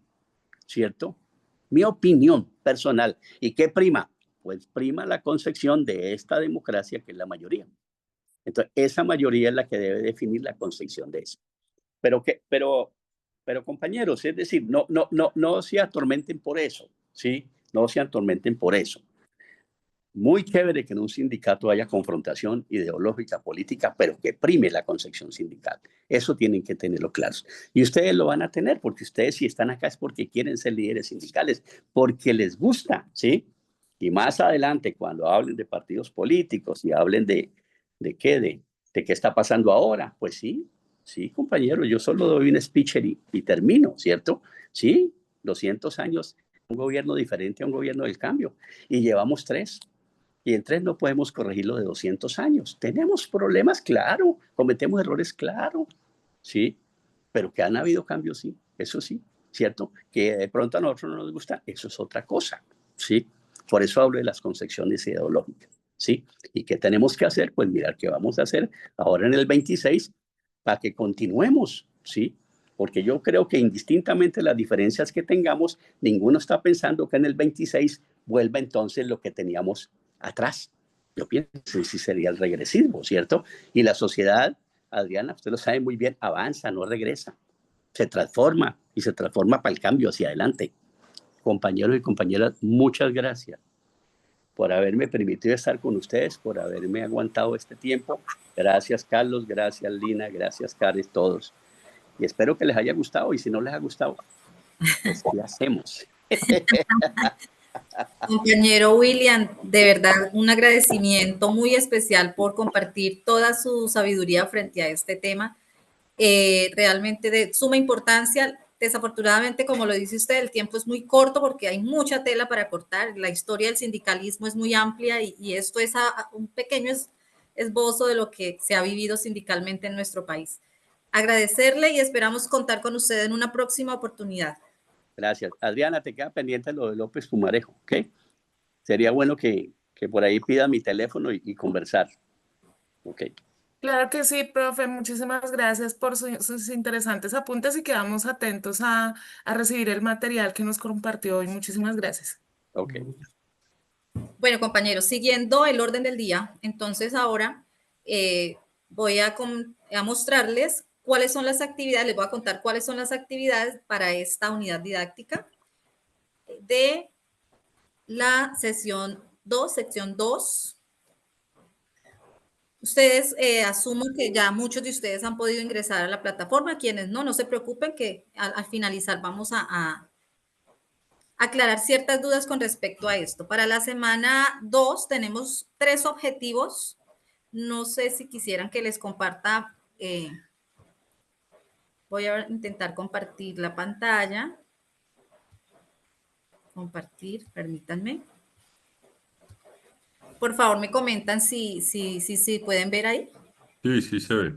Speaker 5: ¿cierto? Mi opinión personal. ¿Y qué prima? Pues prima la concepción de esta democracia que es la mayoría. Entonces, esa mayoría es la que debe definir la concepción de eso. Pero compañeros, es decir, no se atormenten por eso, ¿sí? No se atormenten por eso. Muy chévere que en un sindicato haya confrontación ideológica, política, pero que prime la concepción sindical. Eso tienen que tenerlo claro. Y ustedes lo van a tener, porque ustedes si están acá es porque quieren ser líderes sindicales, porque les gusta, ¿sí? Y más adelante, cuando hablen de partidos políticos y hablen de qué está pasando ahora, pues sí, compañero, yo solo doy un speech y termino, ¿cierto? Sí, 200 años, un gobierno diferente a un gobierno del cambio. Y llevamos 3. Y en 3 no podemos corregir lo de 200 años. Tenemos problemas, claro. Cometemos errores, claro. Sí, pero que han habido cambios, sí. Eso sí, ¿cierto? Que de pronto a nosotros no nos gusta, eso es otra cosa, ¿sí? Por eso hablo de las concepciones ideológicas, ¿sí? ¿Y qué tenemos que hacer? Pues mirar qué vamos a hacer ahora en el 26 para que continuemos, ¿sí? Porque yo creo que indistintamente las diferencias que tengamos, ninguno está pensando que en el 26 vuelva entonces lo que teníamos atrás. Yo pienso que sí sería el regresismo, ¿cierto? Y la sociedad, Adriana, usted lo sabe muy bien, avanza, no regresa. Se transforma y se transforma para el cambio hacia adelante. Compañeros y compañeras, muchas gracias por haberme permitido estar con ustedes, por haberme aguantado este tiempo. Gracias, Carlos, gracias, Lina, gracias, Cares, todos. Y espero que les haya gustado, y si no les ha gustado, pues ¿qué hacemos?
Speaker 1: Compañero William, de verdad un agradecimiento muy especial por compartir toda su sabiduría frente a este tema, realmente de suma importancia. Desafortunadamente, como lo dice usted, el tiempo es muy corto porque hay mucha tela para cortar. La historia del sindicalismo es muy amplia y esto es un pequeño esbozo de lo que se ha vivido sindicalmente en nuestro país. Agradecerle y esperamos contar con usted en una próxima oportunidad.
Speaker 5: Gracias. Adriana, te queda pendiente lo de López Pumarejo, ¿ok? Sería bueno que por ahí pidas mi teléfono y conversar, ¿ok?
Speaker 12: Claro que sí, profe. Muchísimas gracias por sus interesantes apuntes y quedamos atentos a recibir el material que nos compartió hoy. Muchísimas gracias.
Speaker 5: Ok.
Speaker 1: Bueno, compañeros, siguiendo el orden del día, entonces ahora voy a mostrarles cuáles son las actividades, les voy a contar cuáles son las actividades para esta unidad didáctica de la sesión 2, sección 2. Ustedes, asumo que ya muchos de ustedes han podido ingresar a la plataforma, quienes no se preocupen que al finalizar vamos a aclarar ciertas dudas con respecto a esto. Para la semana 2 tenemos 3 objetivos. No sé si quisieran que les comparta. Voy a intentar compartir la pantalla. Compartir, permítanme. Por favor, me comentan si pueden ver ahí.
Speaker 7: Sí, sí se ve.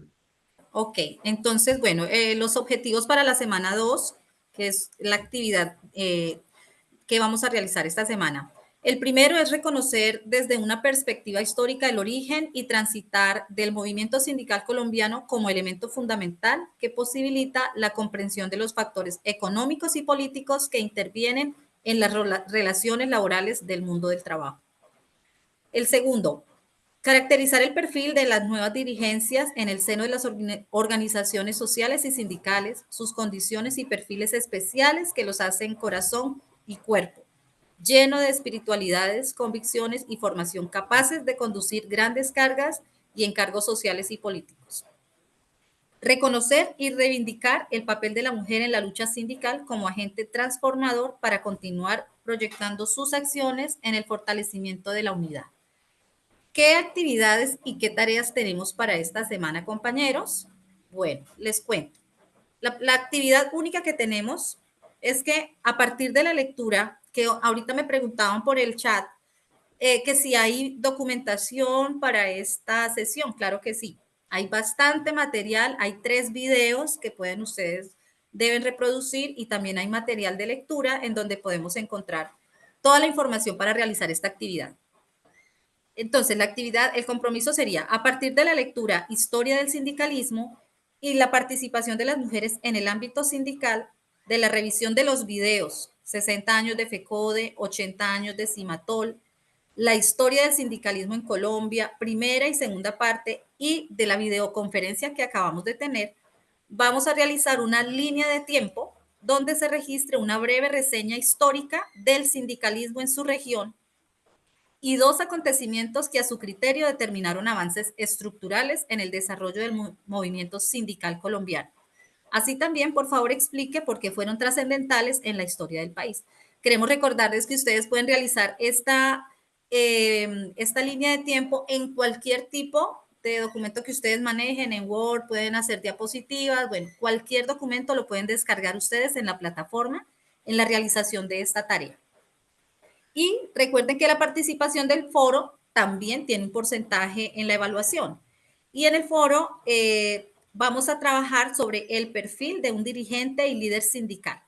Speaker 1: Ok, entonces, bueno, los objetivos para la semana 2, que es la actividad que vamos a realizar esta semana. El primero es reconocer desde una perspectiva histórica el origen y transitar del movimiento sindical colombiano como elemento fundamental que posibilita la comprensión de los factores económicos y políticos que intervienen en las relaciones laborales del mundo del trabajo. El segundo, caracterizar el perfil de las nuevas dirigencias en el seno de las organizaciones sociales y sindicales, sus condiciones y perfiles especiales que los hacen corazón y cuerpo, lleno de espiritualidades, convicciones y formación capaces de conducir grandes cargas y encargos sociales y políticos. Reconocer y reivindicar el papel de la mujer en la lucha sindical como agente transformador para continuar proyectando sus acciones en el fortalecimiento de la unidad. ¿Qué actividades y qué tareas tenemos para esta semana, compañeros? Bueno, les cuento. La actividad única que tenemos es que a partir de la lectura, que ahorita me preguntaban por el chat, que si hay documentación para esta sesión. Claro que sí. Hay bastante material, hay 3 videos que deben reproducir y también hay material de lectura en donde podemos encontrar toda la información para realizar esta actividad. Entonces, el compromiso sería, a partir de la lectura Historia del sindicalismo y la participación de las mujeres en el ámbito sindical, de la revisión de los videos, 60 años de FECODE, 80 años de Cimatol, la historia del sindicalismo en Colombia, primera y segunda parte, y de la videoconferencia que acabamos de tener, vamos a realizar una línea de tiempo donde se registre una breve reseña histórica del sindicalismo en su región y 2 acontecimientos que a su criterio determinaron avances estructurales en el desarrollo del movimiento sindical colombiano. Así también, por favor, explique por qué fueron trascendentales en la historia del país. Queremos recordarles que ustedes pueden realizar esta línea de tiempo en cualquier tipo de documento que ustedes manejen, en Word, pueden hacer diapositivas, bueno, cualquier documento lo pueden descargar ustedes en la plataforma en la realización de esta tarea. Y recuerden que la participación del foro también tiene un porcentaje en la evaluación. Y en el foro vamos a trabajar sobre el perfil de un dirigente y líder sindical.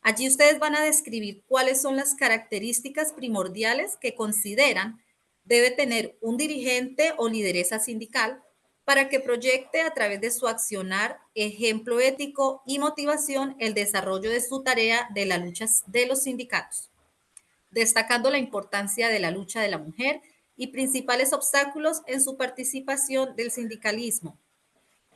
Speaker 1: Allí ustedes van a describir cuáles son las características primordiales que consideran debe tener un dirigente o lideresa sindical para que proyecte a través de su accionar, ejemplo ético y motivación el desarrollo de su tarea de la lucha de los sindicatos, destacando la importancia de la lucha de la mujer y principales obstáculos en su participación del sindicalismo.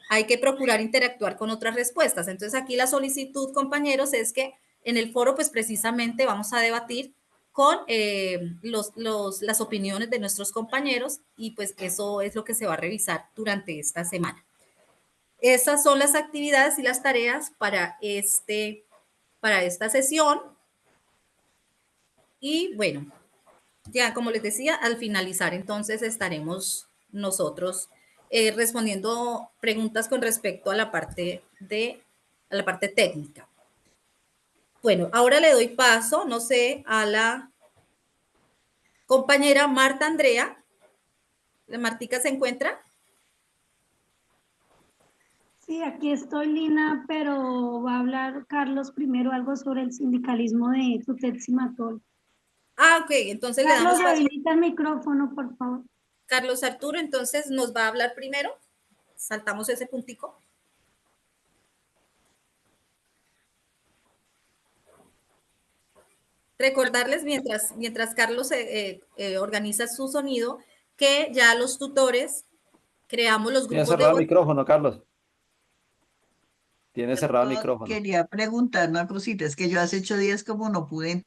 Speaker 1: Hay que procurar interactuar con otras respuestas. Entonces, aquí la solicitud, compañeros, es que en el foro, pues precisamente vamos a debatir con las opiniones de nuestros compañeros y pues eso es lo que se va a revisar durante esta semana. Esas son las actividades y las tareas para esta sesión. Y bueno, ya como les decía, al finalizar entonces estaremos nosotros respondiendo preguntas con respecto a la parte técnica. Bueno, ahora le doy paso, no sé, a la compañera Marta Andrea. ¿La Martica se encuentra?
Speaker 2: Sí, aquí estoy, Lina, pero va a hablar Carlos primero algo sobre el sindicalismo de SUTEP Cimatol.
Speaker 1: Ah, ok, entonces le
Speaker 2: Carlos,
Speaker 1: damos paso.
Speaker 2: habilita el micrófono, por favor.
Speaker 1: Carlos Arturo, entonces nos va a hablar primero. Saltamos ese puntico. Recordarles mientras Carlos organiza su sonido, que ya los tutores creamos los
Speaker 13: Tiene
Speaker 1: grupos de
Speaker 13: cerrado el
Speaker 1: voz.
Speaker 13: micrófono, Carlos. Tiene cerrado el
Speaker 14: Yo
Speaker 13: micrófono.
Speaker 14: quería preguntar una cosita, es que yo hace 8 días como no pude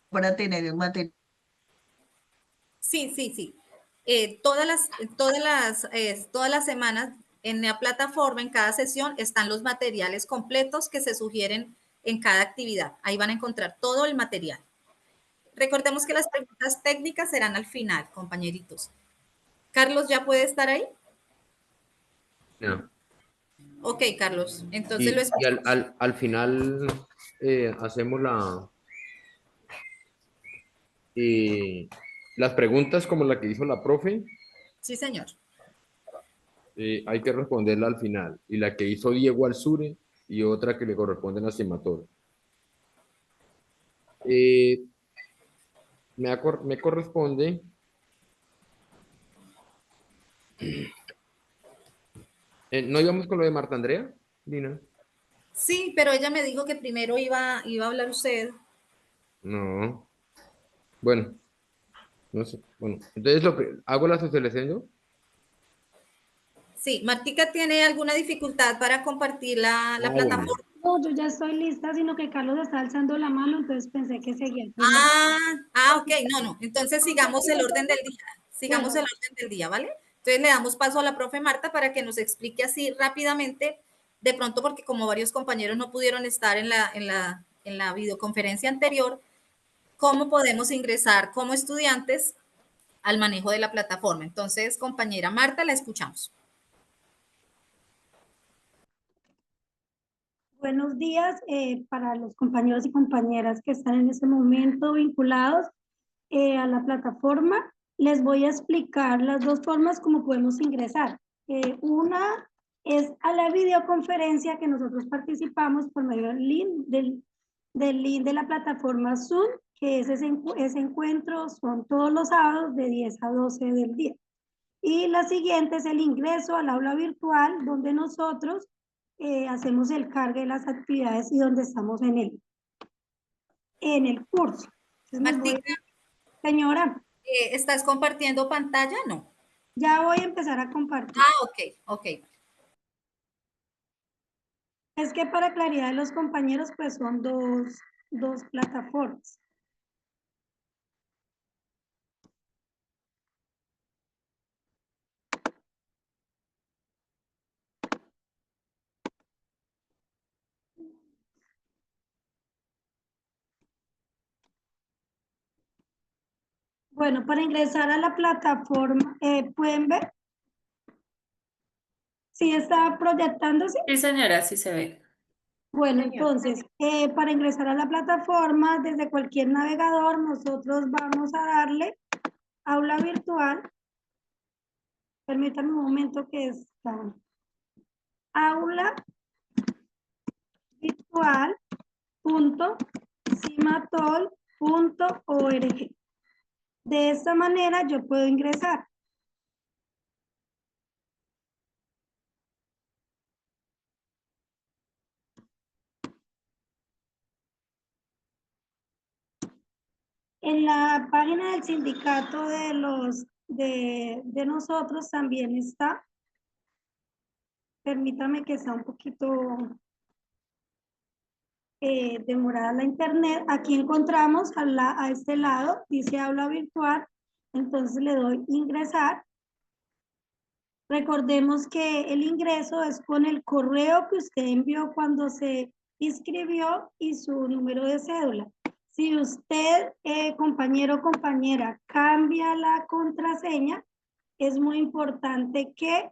Speaker 14: para tener el material.
Speaker 1: Sí. Todas las semanas en la plataforma, en cada sesión, están los materiales completos que se sugieren en cada actividad. Ahí van a encontrar todo el material. Recordemos que las preguntas técnicas serán al final, compañeritos. Carlos, ¿ya puede estar ahí?
Speaker 4: No.
Speaker 1: Ok, Carlos. Entonces lo
Speaker 4: Y
Speaker 1: escuchamos.
Speaker 4: al final hacemos las preguntas como la que hizo la profe,
Speaker 1: Sí, señor.
Speaker 4: hay que responderla al final. Y la que hizo Diego Alzure y otra que le corresponde a Cimatol. Me corresponde. ¿No íbamos con lo de Marta Andrea, Lina?
Speaker 1: Sí, pero ella me dijo que primero iba a hablar usted.
Speaker 4: No. Bueno, no sé. Bueno, entonces hago la socialización yo.
Speaker 1: Sí, Martica tiene alguna dificultad para compartir la plataforma.
Speaker 4: Bueno.
Speaker 2: No, yo ya estoy lista, sino que Carlos está alzando la mano, entonces pensé que seguía.
Speaker 1: Ok, no. Entonces sigamos el orden del día. Sigamos el orden del día, ¿vale? Entonces le damos paso a la profe Marta para que nos explique así rápidamente, de pronto porque como varios compañeros no pudieron estar en la videoconferencia anterior, cómo podemos ingresar como estudiantes al manejo de la plataforma. Entonces, compañera Marta, la escuchamos.
Speaker 2: Buenos días para los compañeros y compañeras que están en este momento vinculados a la plataforma. Les voy a explicar las dos formas como podemos ingresar. Una es a la videoconferencia que nosotros participamos por medio del link de la plataforma Zoom, que ese encuentro son todos los sábados de 10 a 12 del día. Y la siguiente es el ingreso al aula virtual, donde nosotros hacemos el cargue de las actividades y donde estamos en el curso. Entonces, señora.
Speaker 1: ¿Estás compartiendo pantalla? No.
Speaker 2: Ya voy a empezar a compartir.
Speaker 1: Ok.
Speaker 2: Es que para claridad de los compañeros, pues son dos plataformas. Bueno, para ingresar a la plataforma, ¿pueden ver? ¿Sí está proyectándose?
Speaker 6: Sí, señora, sí se ve.
Speaker 2: Bueno, entonces, para ingresar a la plataforma, desde cualquier navegador, nosotros vamos a darle aula virtual. Permítanme un momento que está. Aula virtual.cimatol.org. De esta manera yo puedo ingresar. En la página del sindicato de nosotros también está. Permítame que está un poquito demorada la internet. Aquí encontramos a este lado, dice aula virtual. Entonces le doy ingresar. Recordemos que el ingreso es con el correo que usted envió cuando se inscribió y su número de cédula. Si usted, compañero o compañera, cambia la contraseña, es muy importante que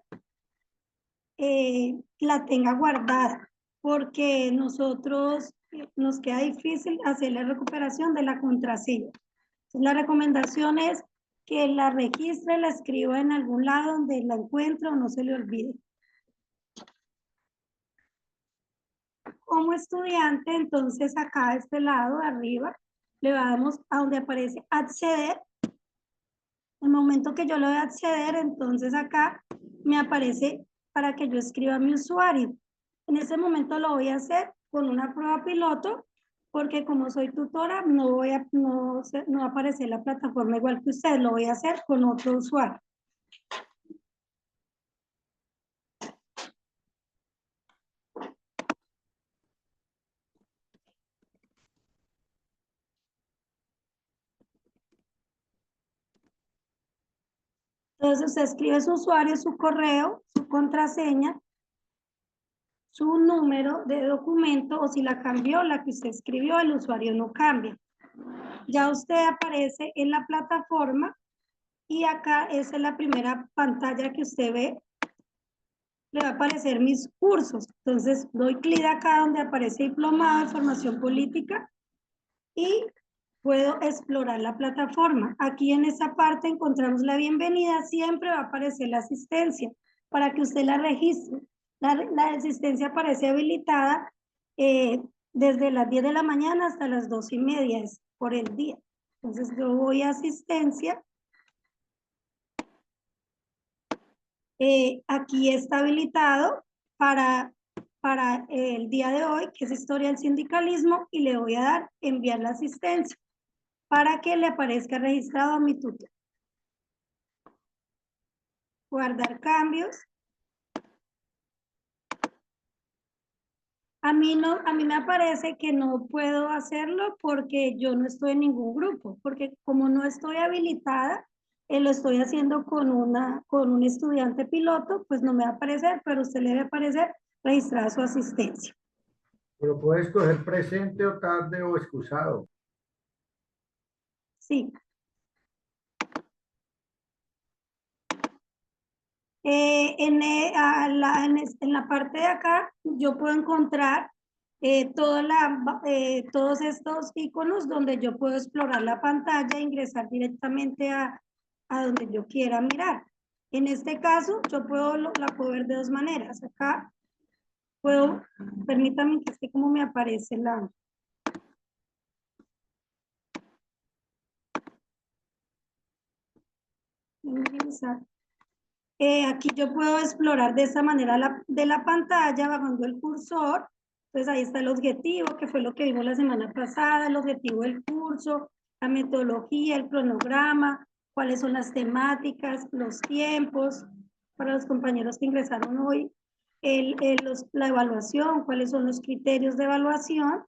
Speaker 2: la tenga guardada, porque nosotros nos queda difícil hacer la recuperación de la contraseña. Entonces, la recomendación es que la registre, la escriba en algún lado donde la encuentre o no se le olvide. como estudiante, entonces acá a este lado de arriba le damos a donde aparece acceder. El momento que yo le doy a acceder, entonces acá me aparece para que yo escriba mi usuario. En ese momento lo voy a hacer con una prueba piloto, porque como soy tutora, no va a aparecer la plataforma igual que usted, lo voy a hacer con otro usuario. Entonces usted escribe su usuario, su correo, su contraseña, su número de documento, o si la cambió, la que usted escribió, el usuario no cambia. Ya usted aparece en la plataforma y acá esa es la primera pantalla que usted ve. Le va a aparecer mis cursos. Entonces doy clic acá donde aparece diplomado de formación política y puedo explorar la plataforma. Aquí en esta parte encontramos la bienvenida, siempre va a aparecer la asistencia para que usted la registre. La asistencia aparece habilitada desde las 10 de la mañana hasta las 2:30 es por el día. Entonces yo voy a asistencia. Aquí está habilitado para el día de hoy, que es historia del sindicalismo, y le voy a dar enviar la asistencia para que le aparezca registrado a mi tutor. Guardar cambios. A mí me aparece que no puedo hacerlo porque yo no estoy en ningún grupo, porque como no estoy habilitada, lo estoy haciendo con un estudiante piloto, pues no me va a aparecer, pero usted le debe aparecer registrada su asistencia.
Speaker 13: Pero puedes escoger presente o tarde o excusado.
Speaker 2: Sí. En la parte de acá yo puedo encontrar todos estos iconos donde yo puedo explorar la pantalla e ingresar directamente a donde yo quiera mirar. En este caso yo la puedo ver de dos maneras. Acá puedo, permítame que esté como me aparece la... Aquí yo puedo explorar de esta manera de la pantalla bajando el cursor. Entonces ahí está el objetivo, que fue lo que vimos la semana pasada, el objetivo del curso, la metodología, el cronograma, cuáles son las temáticas, los tiempos para los compañeros que ingresaron hoy, la evaluación, cuáles son los criterios de evaluación,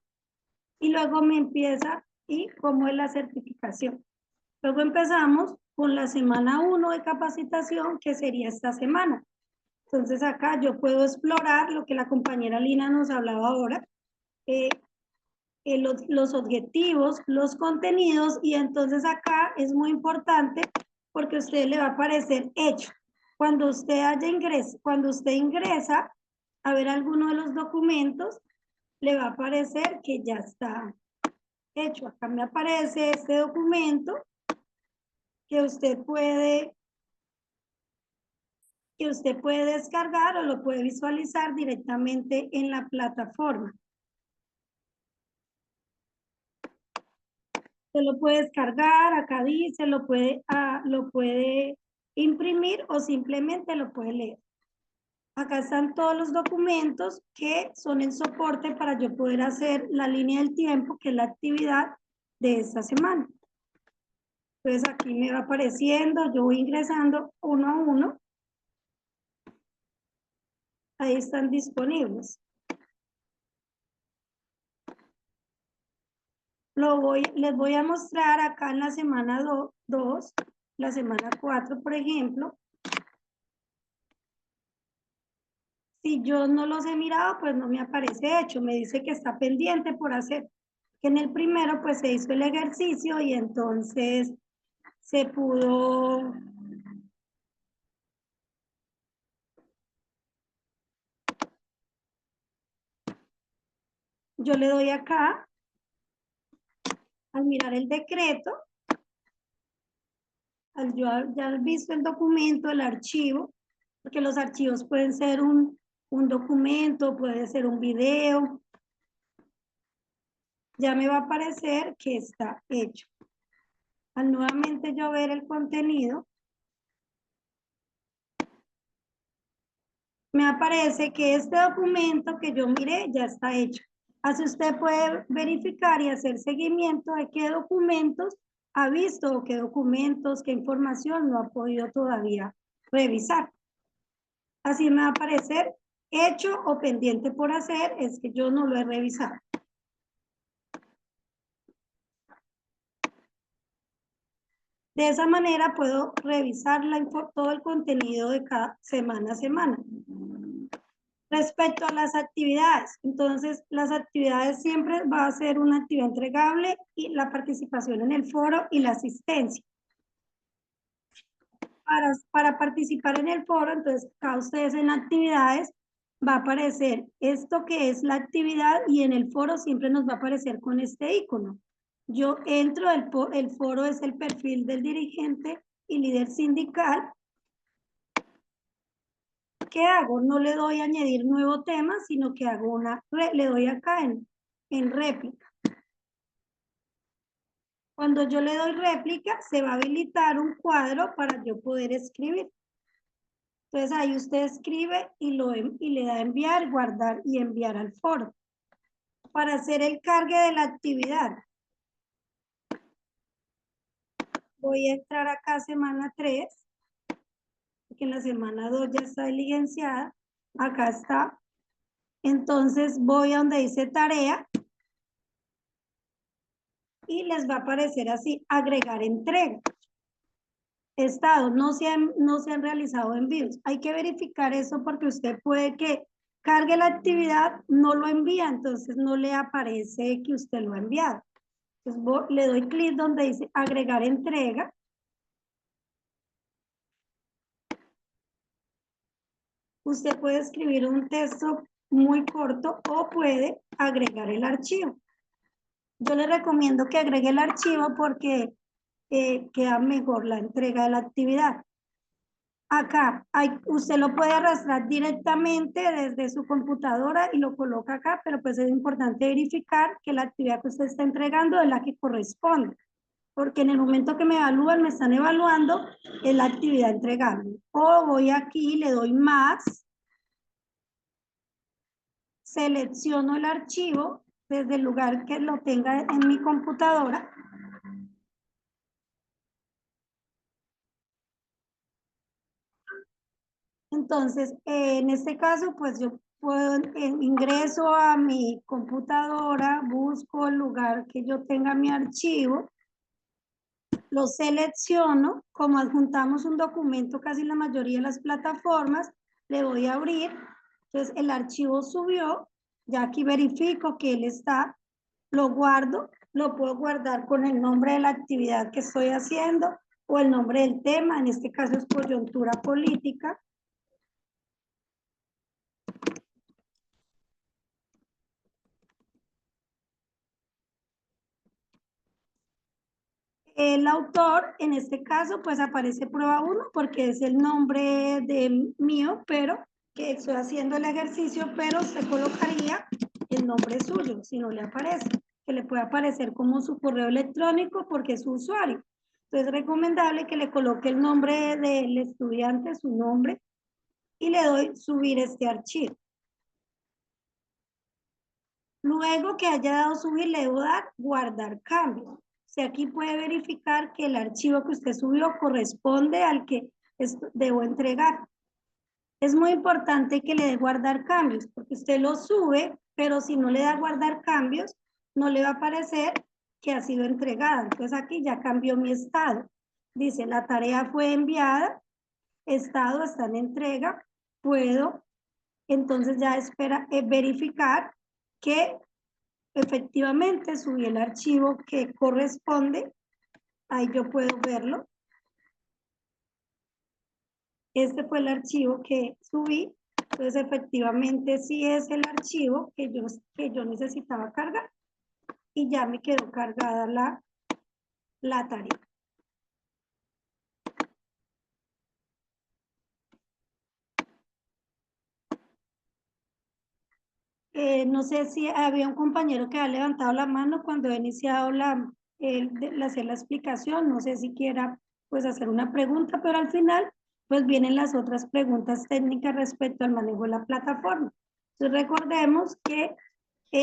Speaker 2: y luego me empieza y cómo es la certificación. Luego empezamos con la semana 1 de capacitación, que sería esta semana. Entonces acá yo puedo explorar lo que la compañera Lina nos hablaba ahora, los objetivos, los contenidos, y entonces acá es muy importante porque a usted le va a aparecer hecho. Cuando usted ingresa a ver alguno de los documentos, le va a aparecer que ya está hecho. Acá me aparece este documento que usted puede descargar o lo puede visualizar directamente en la plataforma. Se lo puede descargar, acá dice, lo puede imprimir o simplemente lo puede leer. Acá están todos los documentos que son el soporte para yo poder hacer la línea del tiempo, que es la actividad de esta semana. Entonces aquí me va apareciendo, yo voy ingresando uno a uno. Ahí están disponibles. Les voy a mostrar acá en la semana 2, la semana 4, por ejemplo. Si yo no los he mirado, pues no me aparece hecho. Me dice que está pendiente por hacer. Que en el primero, pues se hizo el ejercicio y entonces se pudo... Yo le doy acá, al mirar el decreto, al yo ya he visto el documento, el archivo, porque los archivos pueden ser un documento, puede ser un video, ya me va a aparecer que está hecho. Al nuevamente yo ver el contenido, me aparece que este documento que yo miré ya está hecho. Así usted puede verificar y hacer seguimiento de qué documentos ha visto o qué documentos, qué información no ha podido todavía revisar. Así me va a aparecer hecho o pendiente por hacer, es que yo no lo he revisado. De esa manera puedo revisar todo el contenido de cada semana a semana. Respecto a las actividades, entonces las actividades siempre va a ser una actividad entregable y la participación en el foro y la asistencia. Para participar en el foro, entonces acá ustedes en actividades va a aparecer esto que es la actividad y en el foro siempre nos va a aparecer con este icono. Yo entro, el foro es el perfil del dirigente y líder sindical. ¿Qué hago? No le doy a añadir nuevo tema, sino que hago le doy acá en réplica. Cuando yo le doy réplica, se va a habilitar un cuadro para yo poder escribir. Entonces ahí usted escribe y le da enviar, guardar y enviar al foro. Para hacer el cargue de la actividad, voy a entrar acá a semana 3, porque en la semana 2 ya está diligenciada. Acá está. Entonces voy a donde dice tarea y les va a aparecer así, agregar entrega. Estado, no se han realizado envíos. Hay que verificar eso porque usted puede que cargue la actividad, no lo envía, entonces no le aparece que usted lo ha enviado. Entonces le doy clic donde dice agregar entrega. Usted puede escribir un texto muy corto o puede agregar el archivo. Yo le recomiendo que agregue el archivo porque queda mejor la entrega de la actividad. Acá, usted lo puede arrastrar directamente desde su computadora y lo coloca acá, pero pues es importante verificar que la actividad que usted está entregando es la que corresponde, porque en el momento que me evalúan, me están evaluando, es la actividad entregable. O voy aquí, le doy más, selecciono el archivo desde el lugar que lo tenga en mi computadora. Entonces, en este caso, pues yo puedo, ingreso a mi computadora, busco el lugar que yo tenga mi archivo, lo selecciono, como adjuntamos un documento casi en la mayoría de las plataformas, le voy a abrir, entonces el archivo subió, ya aquí verifico que él está, lo guardo, lo puedo guardar con el nombre de la actividad que estoy haciendo o el nombre del tema, en este caso es coyuntura política. El autor, en este caso, pues aparece prueba 1 porque es el nombre del mío, pero que estoy haciendo el ejercicio, pero se colocaría el nombre suyo, si no le aparece, que le puede aparecer como su correo electrónico porque es su usuario. Entonces es recomendable que le coloque el nombre del estudiante, su nombre, y le doy subir este archivo. Luego que haya dado subir, le debo dar guardar cambios. Si aquí puede verificar que el archivo que usted subió corresponde al que debo entregar. Es muy importante que le dé guardar cambios, porque usted lo sube, pero si no le da guardar cambios, no le va a aparecer que ha sido entregada. Entonces aquí ya cambió mi estado. Dice, la tarea fue enviada, estado está en entrega, puedo, entonces ya verificar que efectivamente subí el archivo que corresponde, ahí yo puedo verlo. Este fue el archivo que subí, entonces efectivamente sí es el archivo que yo necesitaba cargar y ya me quedó cargada la tarea. No sé si había un compañero que ha levantado la mano cuando he iniciado hacer la explicación. No sé si quiera pues hacer una pregunta, pero al final pues vienen las otras preguntas técnicas respecto al manejo de la plataforma. Entonces recordemos que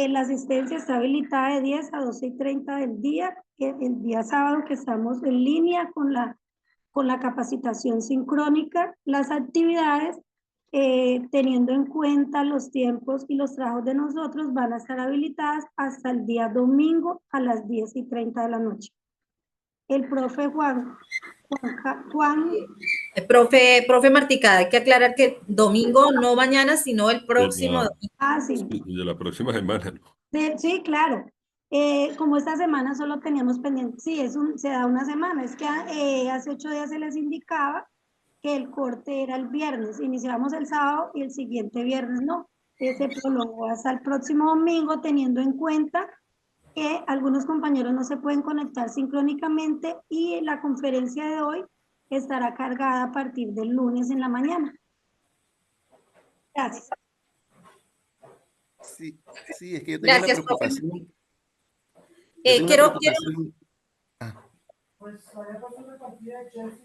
Speaker 2: la asistencia está habilitada de 10 a 12:30 del día, el día sábado que estamos en línea con la capacitación sincrónica. Las actividades, teniendo en cuenta los tiempos y los trabajos de nosotros, van a estar habilitadas hasta el día domingo a las 10:30 de la noche. El profe Juan.
Speaker 1: Profe Martica, hay que aclarar que domingo, no mañana, sino el próximo domingo.
Speaker 2: Sí.
Speaker 7: De la próxima semana, ¿no?
Speaker 2: Sí, claro. Como esta semana solo teníamos pendiente, sí, se da una semana, es que hace 8 días se les indicaba que el corte era el viernes, iniciamos el sábado y el siguiente viernes no, se prolongó hasta el próximo domingo, teniendo en cuenta que algunos compañeros no se pueden conectar sincrónicamente y la conferencia de hoy estará cargada a partir del lunes en la mañana. Gracias.
Speaker 15: Sí, es que yo tengo
Speaker 1: Gracias,
Speaker 15: una preocupación.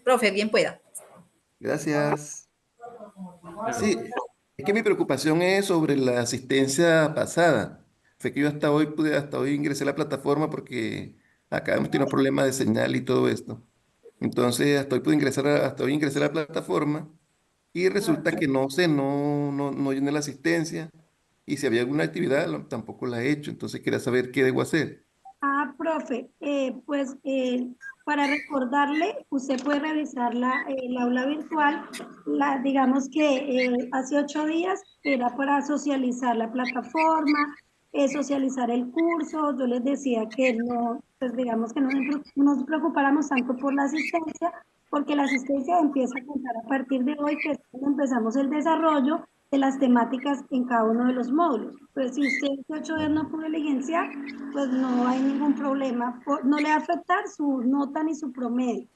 Speaker 1: Profe, bien pueda.
Speaker 15: Gracias. Sí, es que mi preocupación es sobre la asistencia pasada. Fue que yo hasta hoy ingresé a la plataforma porque acá hemos tenido problemas de señal y todo esto. Entonces, hasta hoy ingresé a la plataforma y resulta que no llené la asistencia y si había alguna actividad tampoco la he hecho. Entonces, quería saber qué debo hacer.
Speaker 2: Profe, para recordarle, usted puede revisar el aula virtual. Digamos que hace 8 días era para socializar la plataforma, socializar el curso. Yo les decía que no, pues digamos que no nos preocupáramos tanto por la asistencia, porque la asistencia empieza a contar a partir de hoy, que es cuando empezamos el desarrollo de las temáticas en cada uno de los módulos. Pues si usted en 8 días no pudo diligenciar, pues no hay ningún problema, no le va a afectar su nota ni su promedio.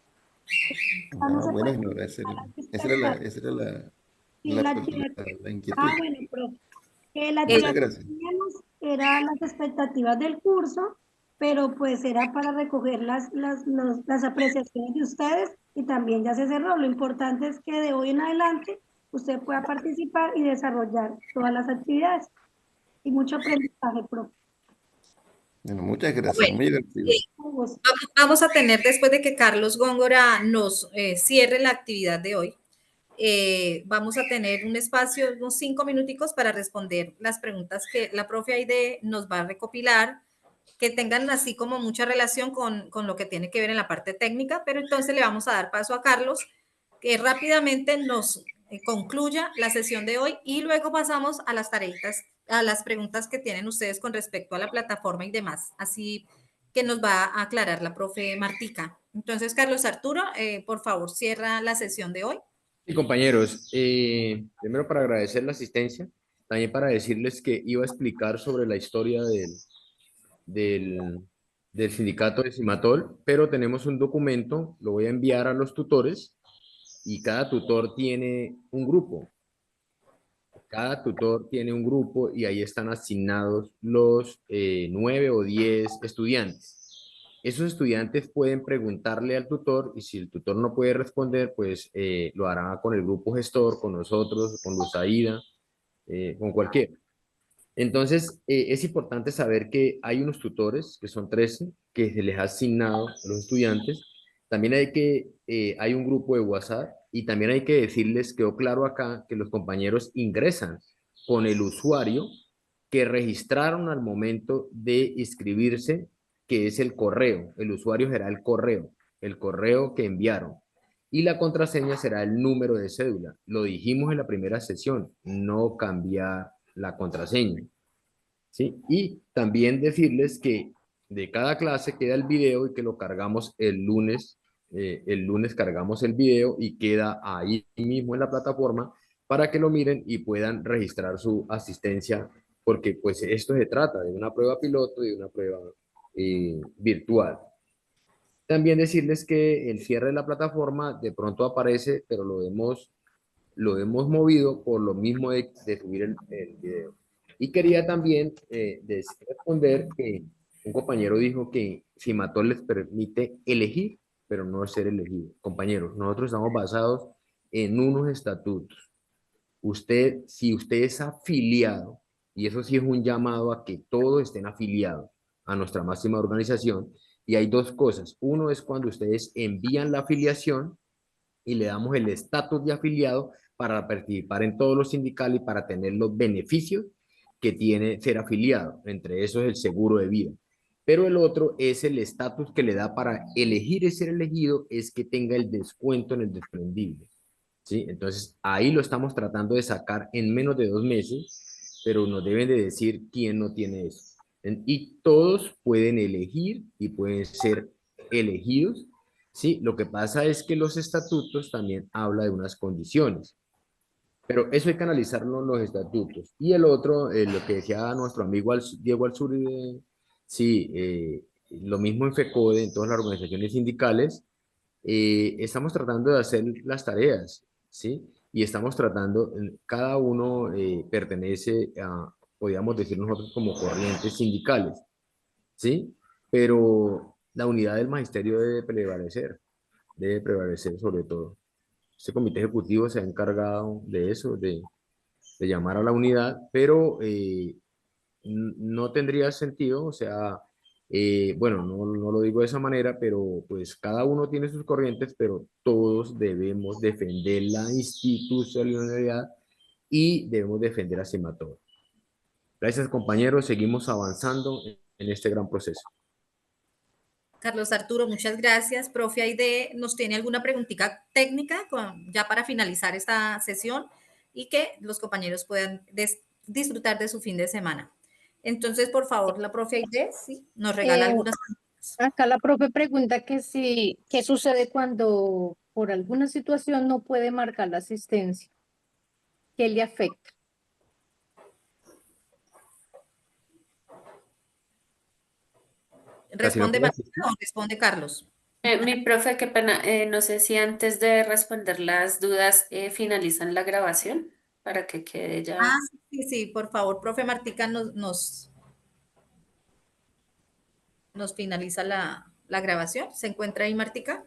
Speaker 15: Bueno, no, esa era la inquietud.
Speaker 2: Bueno, profe. La
Speaker 15: Muchas
Speaker 2: actividad
Speaker 15: gracias.
Speaker 2: que teníamos era las expectativas del curso, pero pues era para recoger las apreciaciones de ustedes y también ya se cerró. Lo importante es que de hoy en adelante usted pueda participar y desarrollar todas las actividades. Y mucho aprendizaje, profe.
Speaker 15: Bueno, muchas gracias,
Speaker 1: Bueno,
Speaker 15: muy divertido.
Speaker 1: Vamos a tener, después de que Carlos Góngora nos cierre la actividad de hoy, vamos a tener un espacio, unos 5 minuticos para responder las preguntas que la profe Aide nos va a recopilar, que tengan así como mucha relación con lo que tiene que ver en la parte técnica, pero entonces le vamos a dar paso a Carlos, que rápidamente nos concluya la sesión de hoy y luego pasamos a las tareitas, a las preguntas que tienen ustedes con respecto a la plataforma y demás, así que nos va a aclarar la profe Martica. Entonces, Carlos Arturo, por favor, cierra la sesión de hoy.
Speaker 4: Sí, compañeros, primero para agradecer la asistencia, también para decirles que iba a explicar sobre la historia del sindicato de Cimatol, pero tenemos un documento, lo voy a enviar a los tutores y cada tutor tiene un grupo. Cada tutor tiene un grupo y ahí están asignados los 9 o 10 estudiantes. Esos estudiantes pueden preguntarle al tutor y si el tutor no puede responder, pues lo hará con el grupo gestor, con nosotros, con Luz Aida, con cualquiera. Entonces, es importante saber que hay unos tutores, que son 13, que se les ha asignado a los estudiantes. También hay un grupo de WhatsApp y también hay que decirles, quedó claro acá, que los compañeros ingresan con el usuario que registraron al momento de inscribirse, que es el correo. El usuario será el correo que enviaron. Y la contraseña será el número de cédula. Lo dijimos en la primera sesión, no cambiar la contraseña, ¿sí? Y también decirles que de cada clase queda el video y que lo cargamos el lunes cargamos el video y queda ahí mismo en la plataforma para que lo miren y puedan registrar su asistencia, porque pues esto se trata de una prueba piloto y de una prueba virtual. También decirles que el cierre de la plataforma de pronto aparece, pero lo hemos movido por lo mismo de subir el video. Y quería también responder que un compañero dijo que Cimatol les permite elegir, pero no ser elegido. Compañeros, nosotros estamos basados en unos estatutos. Usted, si usted es afiliado, y eso sí es un llamado a que todos estén afiliados a nuestra máxima organización, y hay dos cosas. Uno es cuando ustedes envían la afiliación y le damos el estatus de afiliado para participar en todos los sindicales y para tener los beneficios que tiene ser afiliado. Entre esos el seguro de vida. Pero el otro es el estatus que le da para elegir y ser elegido, es que tenga el descuento en el desprendible. ¿Sí? Entonces, ahí lo estamos tratando de sacar en menos de 2 meses, pero nos deben de decir quién no tiene eso. Y todos pueden elegir y pueden ser elegidos, ¿sí? Lo que pasa es que los estatutos también habla de unas condiciones, pero eso hay que analizarlo en los estatutos. Y el otro, lo que decía nuestro amigo Diego Alzuri, sí, lo mismo en FECODE, en todas las organizaciones sindicales, estamos tratando de hacer las tareas, ¿sí? Y estamos tratando, cada uno pertenece a, podríamos decir nosotros, como corrientes sindicales, ¿sí? Pero la unidad del magisterio debe prevalecer sobre todo. Este comité ejecutivo se ha encargado de eso, de llamar a la unidad, pero no tendría sentido, o sea, bueno, no lo digo de esa manera, pero pues cada uno tiene sus corrientes, pero todos debemos defender la institucionalidad y debemos defender a Cimatol. Gracias, compañeros, seguimos avanzando en este gran proceso.
Speaker 1: Carlos Arturo, muchas gracias. Profe Aide, ¿nos tiene alguna preguntita técnica ya para finalizar esta sesión y que los compañeros puedan disfrutar de su fin de semana? Entonces, por favor, la profe Aide, sí, nos regala algunas preguntas.
Speaker 8: Acá la profe pregunta que si, ¿qué sucede cuando por alguna situación no puede marcar la asistencia? ¿Qué le afecta?
Speaker 1: ¿Responde Martina o responde Carlos?
Speaker 6: Mi profe, qué pena, no sé si antes de responder las dudas finalizan la grabación para que quede ya.
Speaker 1: Ah, sí, sí, por favor, profe Martica, nos finaliza la grabación. ¿Se encuentra ahí, Martica?